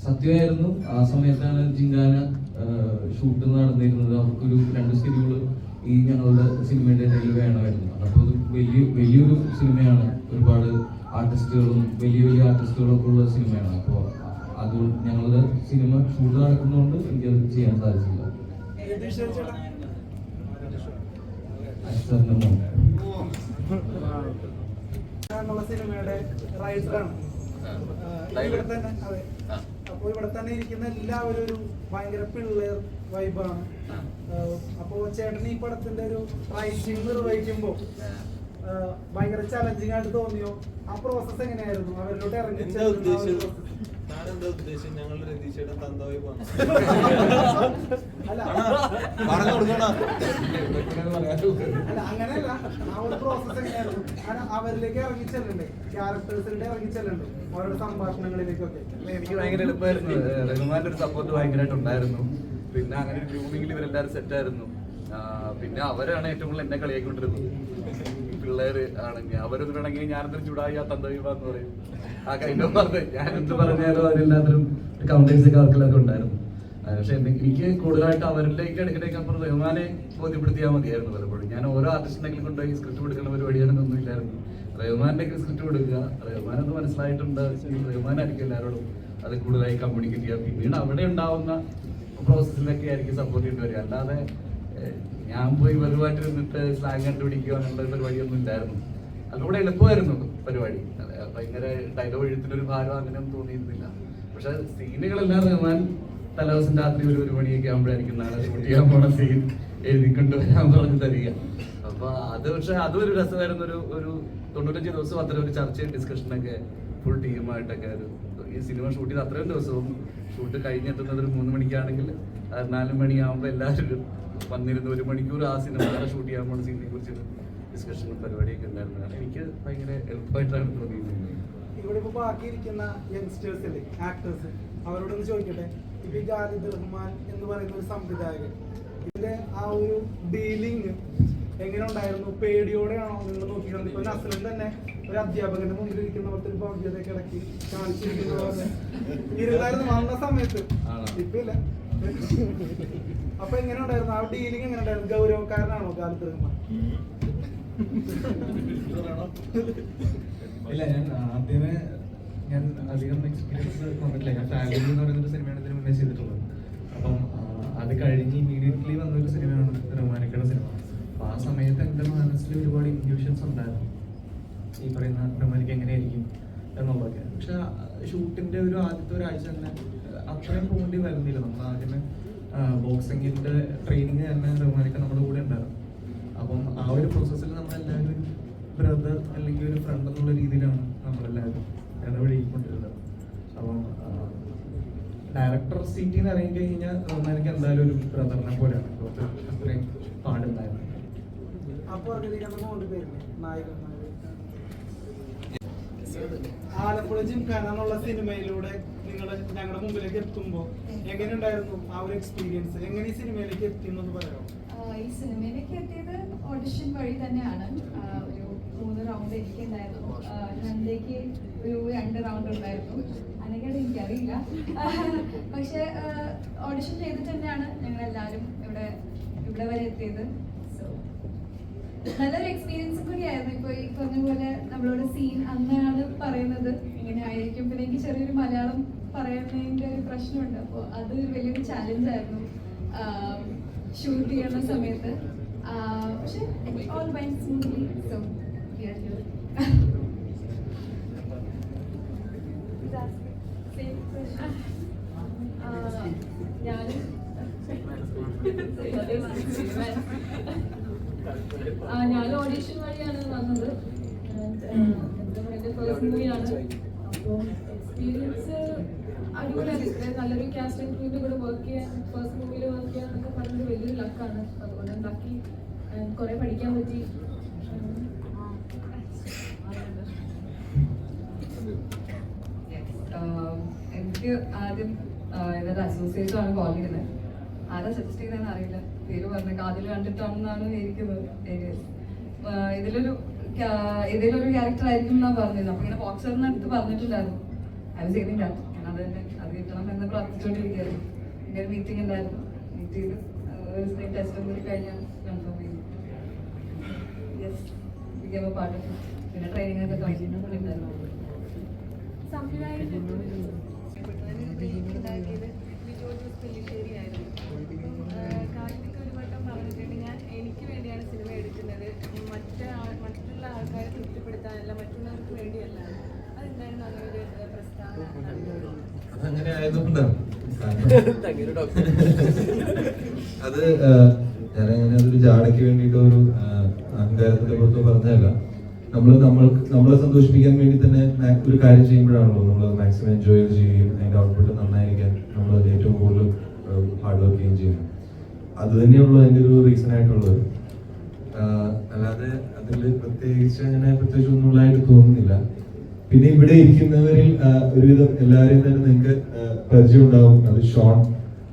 സത്യമായിരുന്നു. ആ സമയത്താണ് ജിങ്കാന ഷൂട്ട് നടന്നിരുന്നത്. അവർക്കൊരു 2 ഷെഡ്യൂള് ഈ ഞങ്ങളുടെ സിനിമയുടെ ഇടയിൽ വേണമായിരുന്നു. അപ്പോൾ അത് വലിയൊരു സിനിമയാണ്, ഒരുപാട് ആർട്ടിസ്റ്റുകളും വലിയ ആർട്ടിസ്റ്റുകളൊക്കെ ഉള്ള സിനിമയാണ്. അപ്പോൾ അതുകൊണ്ട് ഞങ്ങളുടെ സിനിമ ഷൂട്ട് നടക്കുന്നതുകൊണ്ട് എനിക്കത് ചെയ്യാൻ സാധിച്ചില്ല. സിനിമയുടെ റൈറ്ററാണ്. ഇവിടെ തന്നെ അതെ. അപ്പൊ ഇവിടെ തന്നെ ഇരിക്കുന്ന എല്ലാവരും ഒരു ഭയങ്കര പിള്ളേർ വൈബാണ്. അപ്പോ ചേട്ടൻ ഈ പടത്തിന്റെ ഒരു റൈറ്റിംഗ് നിർവഹിക്കുമ്പോ ഭയങ്കര ചലഞ്ചിങ് ആയിട്ട് തോന്നിയോ? ആ പ്രോസസ് എങ്ങനെയായിരുന്നു? അവരിലോട്ട് ഇറങ്ങി ഞങ്ങളുടെ രതീഷയുടെ തന്തവായി അല്ല അങ്ങനെയല്ല, ആ ഒരു പ്രോസസ് എങ്ങനെയായിരുന്നു? അവരിലേക്ക് ഇറങ്ങി ചെല്ലണ്ടേ, ക്യാരക്ടേഴ്സിന്റെ ഇറങ്ങി ചെല്ലണ്ടേ അവരുടെ സംഭാഷണങ്ങളിലേക്കൊക്കെ? എനിക്ക് ഭയങ്കര എളുപ്പമായിരുന്നു. റഹ്മാന്റെ ഒരു സപ്പോർട്ട് ഭയങ്കരമായിട്ട് ഉണ്ടായിരുന്നു. പിന്നെ അങ്ങനെ ഒരു ഗ്രൂമിങ്ങിൽ ഇവരെല്ലാവരും സെറ്റായിരുന്നു. പിന്നെ അവരാണ് ഏറ്റവും കൂടുതൽ എന്നെ കളിയാക്കിക്കൊണ്ടിരുന്നത്. പിള്ളേര് ആണെങ്കിൽ അവരൊന്നും വേണമെങ്കിൽ ഞാനെന്തൊരു ചൂടായി ആ തന്തവിവാന്ന് പറയും. ആ കഴിഞ്ഞ പറഞ്ഞത് ഞാൻ എന്ത് പറഞ്ഞാലും അവരെല്ലാത്തിനും കൗണ്ടേഴ്സ് ഒക്കെ അവർക്കെല്ലാവർക്കും ഉണ്ടായിരുന്നു. പക്ഷെ എനിക്ക് കൂടുതലായിട്ട് അവരിലേക്ക് ഇടയ്ക്കിടയ്ക്ക് അപ്പുറം റഹ്മാനെ ബോധ്യപ്പെടുത്തിയാൽ മതിയായിരുന്നു പലപ്പോഴും. ഞാൻ ഓരോ ആർട്ടിസ്റ്റിനെങ്കിലും കൊണ്ടുപോയി സ്ക്രിപ്റ്റ് കൊടുക്കുന്ന പരിപാടിയാണെന്നൊന്നും ഇല്ലായിരുന്നു. റഹ്മാന്റെ സ്ക്രിപ്റ്റ് കൊടുക്കുക, റഹ്മാനത് മനസ്സിലായിട്ടുണ്ട്, റഹ്മാനായിരിക്കും എല്ലാവരോടും അത് കൂടുതലായി കമ്മ്യൂണിക്കേറ്റ് ചെയ്യുക. പിന്നീട് അവിടെ ഉണ്ടാവുന്ന പ്രോസസ്സിലൊക്കെ ആയിരിക്കും സപ്പോർട്ട് ചെയ്യേണ്ടി വരിക. അല്ലാതെ ഞാൻ പോയി വെറുവായിട്ട് നിന്നിട്ട് സ്ലാങ് കണ്ടുപിടിക്കുക അങ്ങനെയുള്ള പരിപാടിയൊന്നും ഇല്ലായിരുന്നു. അതുകൂടെ എളുപ്പമായിരുന്നു പരിപാടി. ഭയങ്കര ഡയലോഗ് എഴുത്തിനൊരു ഭാരം അങ്ങനെയൊന്നും തോന്നിയിരുന്നില്ല. പക്ഷെ സീനുകളെല്ലാം റഹ്മാൻ തലേദിവസം രാത്രി ഒരു 1 മണിയൊക്കെ ആകുമ്പോഴായിരിക്കും നാളെ ഷൂട്ട് ചെയ്യാൻ പോണ സീൻ എഴുതിക്കൊണ്ട് വരാൻ പറഞ്ഞു തരിക. അപ്പൊ അത് പക്ഷെ അതും ഒരു രസമായിരുന്നു. ഒരു 95 ദിവസം അത്ര ഒരു ചർച്ചയും ഡിസ്കഷനൊക്കെ ഫുൾ ടീമായിട്ടൊക്കെ ഈ സിനിമ ഷൂട്ട് ചെയ്ത് അത്രയും ദിവസവും ഷൂട്ട് കഴിഞ്ഞെത്തുന്നത് ഒരു 3 മണിക്കാണെങ്കിൽ 4 മണിയാകുമ്പോൾ എല്ലാവരും വന്നിരുന്നു 1 മണിക്കൂർ ആ സിനിമ ഷൂട്ട് ചെയ്യാൻ പോണ സീനിനെ കുറിച്ചൊരു ഡിസ്കഷനും പരിപാടിയൊക്കെ ഉണ്ടായിരുന്നു. കാരണം എനിക്ക് ഭയങ്കര എളുപ്പമായിട്ടാണ് തോന്നിയിരുന്നത്. ഇവിടെ ഇപ്പൊ ബാക്കിയിരിക്കുന്ന യങ്സ്റ്റേഴ്സില്ലേ, ആക്ടേഴ്സ്, അവരോടൊന്ന് ചോദിക്കട്ടെ, ഇപ്പൊ ഈ ഖാലിദ് റഹ്മാൻ എന്ന് പറയുന്ന ഒരു സംവിധായകൻ, ഇതിന്റെ ആ ഒരു ഡീലിങ് എങ്ങനെ ഉണ്ടായിരുന്നു? പേടിയോടെയാണോ നിങ്ങൾ നോക്കിയിരുന്നത്? ഇപ്പൊ നസ്ലിൻ തന്നെ ഒരു അധ്യാപകന്റെ മുമ്പിൽ ഇരിക്കുന്ന പോലത്തെ ഒരു ഭവ്യതയൊക്കെ ഇടയ്ക്ക് കാണിച്ചിരിക്കുന്നത് ഇരുന്നായിരുന്നു വന്ന സമയത്ത്. ഇപ്പൊ ഇല്ല. അപ്പൊ എങ്ങനെ ഉണ്ടായിരുന്നു ആ ഡീലിങ്? എങ്ങനെ ഉണ്ടായിരുന്നു? ഗൗരവക്കാരനാണോ ഖാലിദ് റഹ്മാൻ? ഇല്ല, ഞാൻ ആദ്യമേ അധികം എക്സ്പീരിയൻസ് നോക്കിയിട്ടില്ല. ഞാൻ ഫാമിലി എന്ന് പറയുന്നൊരു സിനിമയാണ് ഇതിന് മുന്നേ ചെയ്തിട്ടുള്ളത്. അപ്പം അത് കഴിഞ്ഞ് ഇമ്മീഡിയറ്റ്ലി വന്നൊരു സിനിമയാണ് റഹ്മാനിക്കയുടെ സിനിമ. അപ്പൊ ആ സമയത്ത് എൻ്റെ മനസ്സിൽ ഒരുപാട് ഇൻഡ്യൂഷൻസ് ഉണ്ടായിരുന്നു, ഈ പറയുന്ന റഹ്മാനിക്ക് എങ്ങനെയായിരിക്കും എന്നുള്ളതൊക്കെ. പക്ഷെ ഷൂട്ടിന്റെ ഒരു ആദ്യത്തെ ഒരാഴ്ച തന്നെ അത്രയും പോകേണ്ടി വരുന്നില്ല. നമ്മൾ ആദ്യമേ ബോക്സിങ്ങിന്റെ ട്രെയിനിങ് തന്നെ റഹ്മാനിക്ക നമ്മുടെ കൂടെ ഉണ്ടായിരുന്നു. അപ്പം ആ ഒരു പ്രോസസ്സിൽ നമ്മളെല്ലാവരും ബ്രദർ അല്ലെങ്കിൽ ഒരു ഫ്രണ്ട് എന്നുള്ള രീതിയിലാണ് നമ്മളെല്ലാവരും ഇടപെടിക്കൊണ്ടിരുന്നത്. അപ്പം ഡയറക്ടർ സീറ്റിൽ നിന്ന് ഇറങ്ങി കഴിഞ്ഞാൽ റഹ്മാനിക്ക് എന്തായാലും ഒരു ബ്രദറിനെ പോലെയാണ്. അത്രയും പാടുണ്ടായിരുന്നു. ആലപ്പുഴ ജിംഖാന എന്നുള്ള സിനിമയിലൂടെ നിങ്ങൾ ഞങ്ങളുടെ മുമ്പിലേക്ക് എത്തുമ്പോൾ എങ്ങനെയുണ്ടായിരുന്നു ആ ഒരു എക്സ്പീരിയൻസ്? എങ്ങനെ ഈ സിനിമയിലേക്ക് എത്തിയെന്ന് പറയാമോ? ഈ സിനിമയിലേക്ക് എത്തിയത് ഓഡിഷൻ വഴി തന്നെയാണ്. ഒരു 3 റൗണ്ട് എനിക്കുണ്ടായിരുന്നു, നന്ദയ്ക്ക് ഒരു 2 റൗണ്ട് ഉണ്ടായിരുന്നു. അനഘയുടെ എനിക്കറിയില്ല. പക്ഷെ ഓഡിഷൻ ചെയ്തിട്ട് തന്നെയാണ് ഞങ്ങളെല്ലാവരും ഇവിടെ വരെ എത്തിയത്. സോ നല്ലൊരു എക്സ്പീരിയൻസ് കൂടിയായിരുന്നു. ഇപ്പോൾ ഈ പറഞ്ഞ പോലെ നമ്മളോട് സീൻ അന്നാണ് പറയുന്നത് ഇങ്ങനെ ആയിരിക്കും. പിന്നെ എനിക്ക് ചെറിയൊരു മലയാളം പറയുന്നതിൻ്റെ ഒരു പ്രശ്നമുണ്ട്. അപ്പോൾ അത് വലിയൊരു ചാലഞ്ചായിരുന്നു ഷൂട്ട് ചെയ്യുന്ന സമയത്ത്. പക്ഷെ ഓൾ വെന്റ് സ്മൂത്ത്ലി. സോ ഞാൻ ഓഡീഷൻ വഴിയാണ് വന്നത്. എൻ്റെ ഫസ്റ്റ് മൂവിയാണ്. അപ്പോൾ എക്സ്പീരിയൻസ് അടിപൊളിയാണ്. നല്ലൊരു കാസ്റ്റ് ആൻഡ് ക്രൂവിൻ്റെ കൂടെ വർക്ക് ചെയ്യാൻ, ഫസ്റ്റ് മൂവിയിൽ വർക്ക് ചെയ്യാൻ എന്നൊക്കെ പറയുന്നത് വലിയൊരു ലക്കാണ്. അതുകൊണ്ട് ലക്കി, കുറേ പഠിക്കാൻ പറ്റി. എനിക്ക് ആദ്യം ഇവരുടെ അസോസിയേഷൻ ആണ് കോൾ ചെയ്തത്. ആരാ സജസ്റ്റ് ചെയ്തതെന്ന് അറിയില്ല, പേര് പറഞ്ഞ അതിൽ കണ്ടിട്ടാണെന്നാണ് ഇരിക്കുന്നത്. ഇതിലൊരു ക്യാരക്ടർ ആയിരിക്കും എന്നാണ് പറഞ്ഞത്. അപ്പൊ ഇങ്ങനെ ബോക്സറിന് അടുത്ത് പറഞ്ഞിട്ടുണ്ടായിരുന്നു. അത് ചെയ്യുന്നില്ല, അത് തന്നെ അത് കിട്ടണം എന്ന് പ്രാർത്ഥിച്ചുകൊണ്ടിരിക്കുകയായിരുന്നു. പിന്നെ ഒരു മീറ്റിംഗ് ഉണ്ടായിരുന്നു. മീറ്റ് ചെയ്ത് ഒരു സ്ക്രീൻ ടെസ്റ്റും കൂടി കഴിഞ്ഞാൽ കൺഫേം ചെയ്തു. Yes, become A part of. പിന്നെ ട്രെയിനിങ് ഒക്കെ കഴിഞ്ഞിട്ടുണ്ടായിരുന്നു. കാർത്തിക് ഒരു വട്ടം പറഞ്ഞിട്ടുണ്ട്, ഞാൻ എനിക്ക് വേണ്ടിയാണ് സിനിമ എടുക്കുന്നത്, മറ്റുള്ള ആൾക്കാരെ തൃപ്തിപ്പെടുത്താനല്ല, മറ്റുള്ളവർക്ക് വേണ്ടിയല്ല. അതെന്തായിരുന്നു അങ്ങനെ ഒരു ആയതുകൊണ്ടാണ്. അത് ഞാനങ്ങനെ അതൊരു ജാടയ്ക്ക് വേണ്ടിയിട്ട് ഒരു അഹങ്കാരത്തിന്റെ പുറത്ത് പറഞ്ഞതല്ല. നമ്മളെ സന്തോഷിപ്പിക്കാൻ വേണ്ടി തന്നെ ഒരു കാര്യം ചെയ്യുമ്പോഴാണല്ലോ നമ്മൾ മാക്സിമം എൻജോയ് ചെയ്യുകയും അതിന്റെ ഔട്ട്പുട്ട് നന്നായിരിക്കാൻ നമ്മൾ ഏറ്റവും കൂടുതൽ ഹാർഡ് വർക്ക് ചെയ്യുകയും ചെയ്യും. അത് തന്നെയുള്ളൂ അതിന്റെ ഒരു റീസൺ ആയിട്ടുള്ളത്. അല്ലാതെ അതിൽ പ്രത്യേകിച്ച് ഒന്നുള്ളതായിട്ട് തോന്നുന്നില്ല. പിന്നെ ഇവിടെ ഇരിക്കുന്നവരിൽ ഒരുവിധം എല്ലാവരെയും തന്നെ നിങ്ങൾക്ക് പരിചയം ഉണ്ടാവും. അത് ഷോൺ,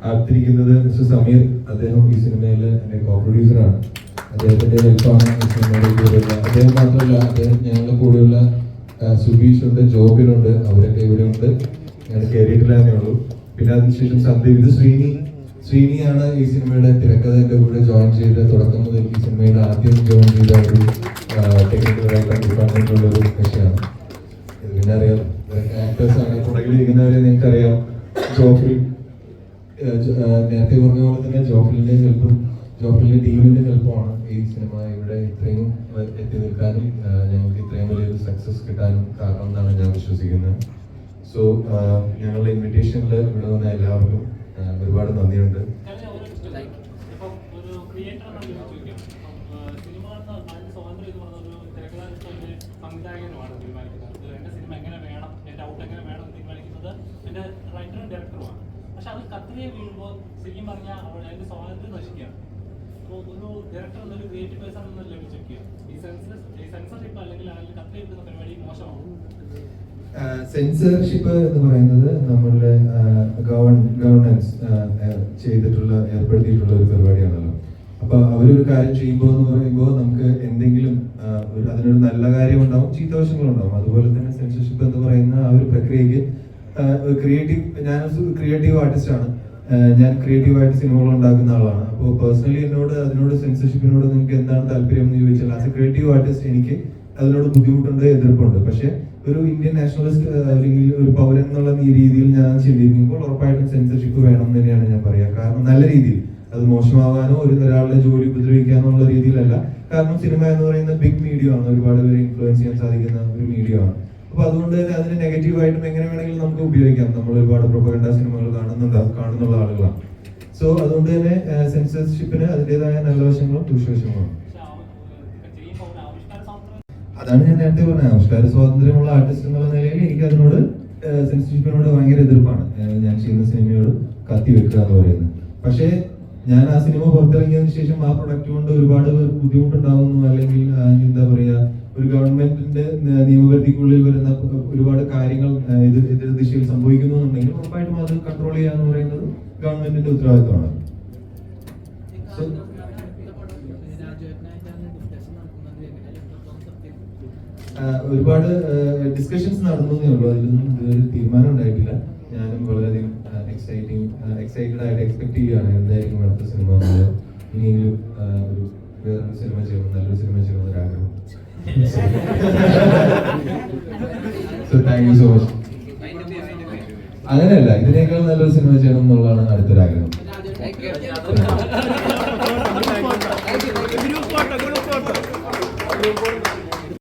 അടുത്തിരിക്കുന്നത് മിസ്റ്റർ സമീർ, അദ്ദേഹം ഈ സിനിമയിലെ എൻ്റെ കോ പ്രൊഡ്യൂസറാണ്. അദ്ദേഹത്തിന്റെ ഹെൽപ്പാണ് ഈ സിനിമയുടെ കൂടെയുള്ള. അദ്ദേഹം മാത്രമല്ല, അദ്ദേഹം ഞങ്ങളുടെ കൂടെയുള്ള സുബീഷുണ്ട്, ജോബിനുണ്ട്, അവരൊക്കെ ഇവിടെ ഉണ്ട്. ഞങ്ങൾ കയറിയിട്ടില്ലാന്നേ ഉള്ളൂ. പിന്നെ അതിനുശേഷം സന്ദീപ്, ഇത് ശ്രീനിയാണ് ഈ സിനിമയുടെ തിരക്കഥയുടെ കൂടെ ജോയിൻ ചെയ്ത് തുടക്കം മുതൽ ഈ സിനിമയുടെ ആദ്യം ജോയിൻ ചെയ്ത ഒരു ടെക്നിക്കൽ റൈറ്റർ ഡിപ്പാർട്ട്മെന്റിലുള്ള ഒരു കക്ഷിയാണ്. ഇത് പിന്നെ അറിയാം, ആക്ടേഴ്സാണ് പുറകിലിരിക്കുന്നവരെ നിങ്ങൾക്കറിയാം. ജോഫിൽ നേരത്തെ പറഞ്ഞ പോലെ തന്നെ ജോഫിലിന്റെ ഹെൽപ്പും ജോഫിലിന്റെ ടീമിന്റെ ഹെൽപ്പുമാണ് ഈ സിനിമ ഇവിടെ ഇത്രയും എത്തി നിൽക്കാനും ഞങ്ങൾക്ക് ഇത്രയും വലിയൊരു സക്സസ് കിട്ടാനും കാരണം എന്നാണ് ഞാൻ വിശ്വസിക്കുന്നത്. സോ ഞങ്ങളുടെ ഇൻവിറ്റേഷനിൽ ഇവിടെ വന്ന എല്ലാവർക്കും ഒരുപാട് നന്ദിയുണ്ട്. പക്ഷെ അത് കത്തിനെ വീഴുമ്പോൾ ശരിക്കും പറഞ്ഞാൽ അതിന്റെ സ്വാതന്ത്ര്യം നശിക്കുകയാണ്. അപ്പോൾ ഒരു ഡയറക്ടർ എന്നൊരു ക്രിയേറ്റീവ് പേഴ്സൺ എന്ന് ലഭിച്ചിരിക്കുക ഈ സെൻസർഷിപ്പ് അല്ലെങ്കിൽ കത്തി വെക്കുന്ന പരിപാടി മോശമാവും. സെൻസർഷിപ്പ് എന്ന് പറയുന്നത് നമ്മളുടെ ഗവർണൻസ് ഏർപ്പെടുത്തിയിട്ടുള്ള ഒരു പരിപാടിയാണല്ലോ. അപ്പൊ അവരൊരു കാര്യം ചെയ്യുമ്പോൾ എന്ന് പറയുമ്പോൾ നമുക്ക് എന്തെങ്കിലും അതിനൊരു നല്ല കാര്യം ഉണ്ടാവും, ചീത്തവശങ്ങളുണ്ടാവും. അതുപോലെ തന്നെ സെൻസർഷിപ്പ് എന്ന് പറയുന്ന ആ ഒരു പ്രക്രിയക്ക് ഞാനൊരു ക്രിയേറ്റീവ് ആർട്ടിസ്റ്റാണ്. ഞാൻ ക്രിയേറ്റീവായിട്ട് സിനിമകൾ ഉണ്ടാക്കുന്ന ആളാണ്. അപ്പോൾ പേഴ്സണലി അതിനോട് സെൻസർഷിപ്പിനോട് നിങ്ങൾക്ക് എന്താണ് താല്പര്യം എന്ന് ചോദിച്ചാൽ, ആസ് എ ക്രിയേറ്റീവ് ആർട്ടിസ്റ്റ് എനിക്ക് അതിനോട് ബുദ്ധിമുട്ടുണ്ട്, എതിർപ്പുണ്ട്. പക്ഷെ ഒരു ഇന്ത്യൻ നാഷണലിസ്റ്റ് അല്ലെങ്കിൽ ഒരു പൗരൻ എന്നുള്ള രീതിയിൽ ഞാൻ ചിന്തിക്കുമ്പോൾ ഉറപ്പായിട്ടും സെൻസർഷിപ്പ് വേണം എന്ന് തന്നെയാണ് ഞാൻ പറയുക. കാരണം നല്ല രീതിയിൽ, അത് മോശമാകാനോ ഒരാളുടെ ജോലി ഉപദ്രവിക്കാനോ ഉള്ള രീതിയിലല്ല. കാരണം സിനിമ എന്ന് പറയുന്ന ബിഗ് മീഡിയം ആണ്, ഒരുപാട് പേരെ ഇൻഫ്ലുവൻസ് ചെയ്യാൻ സാധിക്കുന്ന ഒരു മീഡിയം ആണ്. അപ്പൊ അതുകൊണ്ട് തന്നെ അതിന് നെഗറ്റീവായിട്ടും എങ്ങനെ വേണമെങ്കിലും നമുക്ക് ഉപയോഗിക്കാം. നമ്മൾ ഒരുപാട് പ്രൊപ്പഗൻഡ സിനിമകൾ കാണുന്നുള്ള ആളുകളാണ്. സോ അതുകൊണ്ട് തന്നെ സെൻസർഷിപ്പിന് അതിൻ്റെതായ നല്ല വശങ്ങളും ദൂഷ്യവശങ്ങളും. അതാണ് ഞാൻ നേരത്തെ പറഞ്ഞത്, ആവിഷ്കാര സ്വാതന്ത്ര്യമുള്ള ആർട്ടിസ്റ്റ് എന്നുള്ള നിലയിൽ എനിക്ക് അതിനോട് സെൻസർഷിപ്പിനോട് ഭയങ്കര എതിർപ്പാണ്. ഞാൻ ചെയ്യുന്ന സിനിമയോട് കത്തി വെക്കുക എന്ന് പറയുന്നത്. പക്ഷേ ഞാൻ ആ സിനിമ പുറത്തിറങ്ങിയതിനു ശേഷം ആ പ്രൊഡക്റ്റ് കൊണ്ട് ഒരുപാട് ബുദ്ധിമുട്ടുണ്ടാവുന്നു, അല്ലെങ്കിൽ എന്താ പറയുക, ഒരു ഗവൺമെന്റിന്റെ നിയമപരിധിക്കുള്ളിൽ വരുന്ന ഒരുപാട് കാര്യങ്ങൾ എതിർ ദിശയിൽ സംഭവിക്കുന്നു എന്നുണ്ടെങ്കിൽ ഉറപ്പായിട്ടും അത് കൺട്രോൾ ചെയ്യുക എന്ന് പറയുന്നത് ഗവൺമെന്റിന്റെ ഉത്തരവാദിത്തമാണ്. ഒരുപാട് ഡിസ്കഷൻസ് നടന്നേ ഉള്ളൂ, അതിലൊന്നും ഇതുവരെ തീരുമാനം ഉണ്ടായിട്ടില്ല. ഞാനും വളരെയധികം എക്സൈറ്റഡ് ആയിട്ട് എക്സ്പെക്ട് ചെയ്യുകയാണ് എന്തായിരിക്കും അടുത്ത സിനിമ എന്നുള്ളത്. ഇനിയെങ്കിലും വേറൊരു സിനിമ ചെയ്യണം, നല്ലൊരു സിനിമ ചെയ്യണം എന്നൊരാഗ്രഹം. So thank you so much. അങ്ങനെയല്ല, ഇതിനേക്കാൾ നല്ലൊരു സിനിമ ചെയ്യണം എന്നുള്ളതാണ് അടുത്തൊരാഗ്രഹം.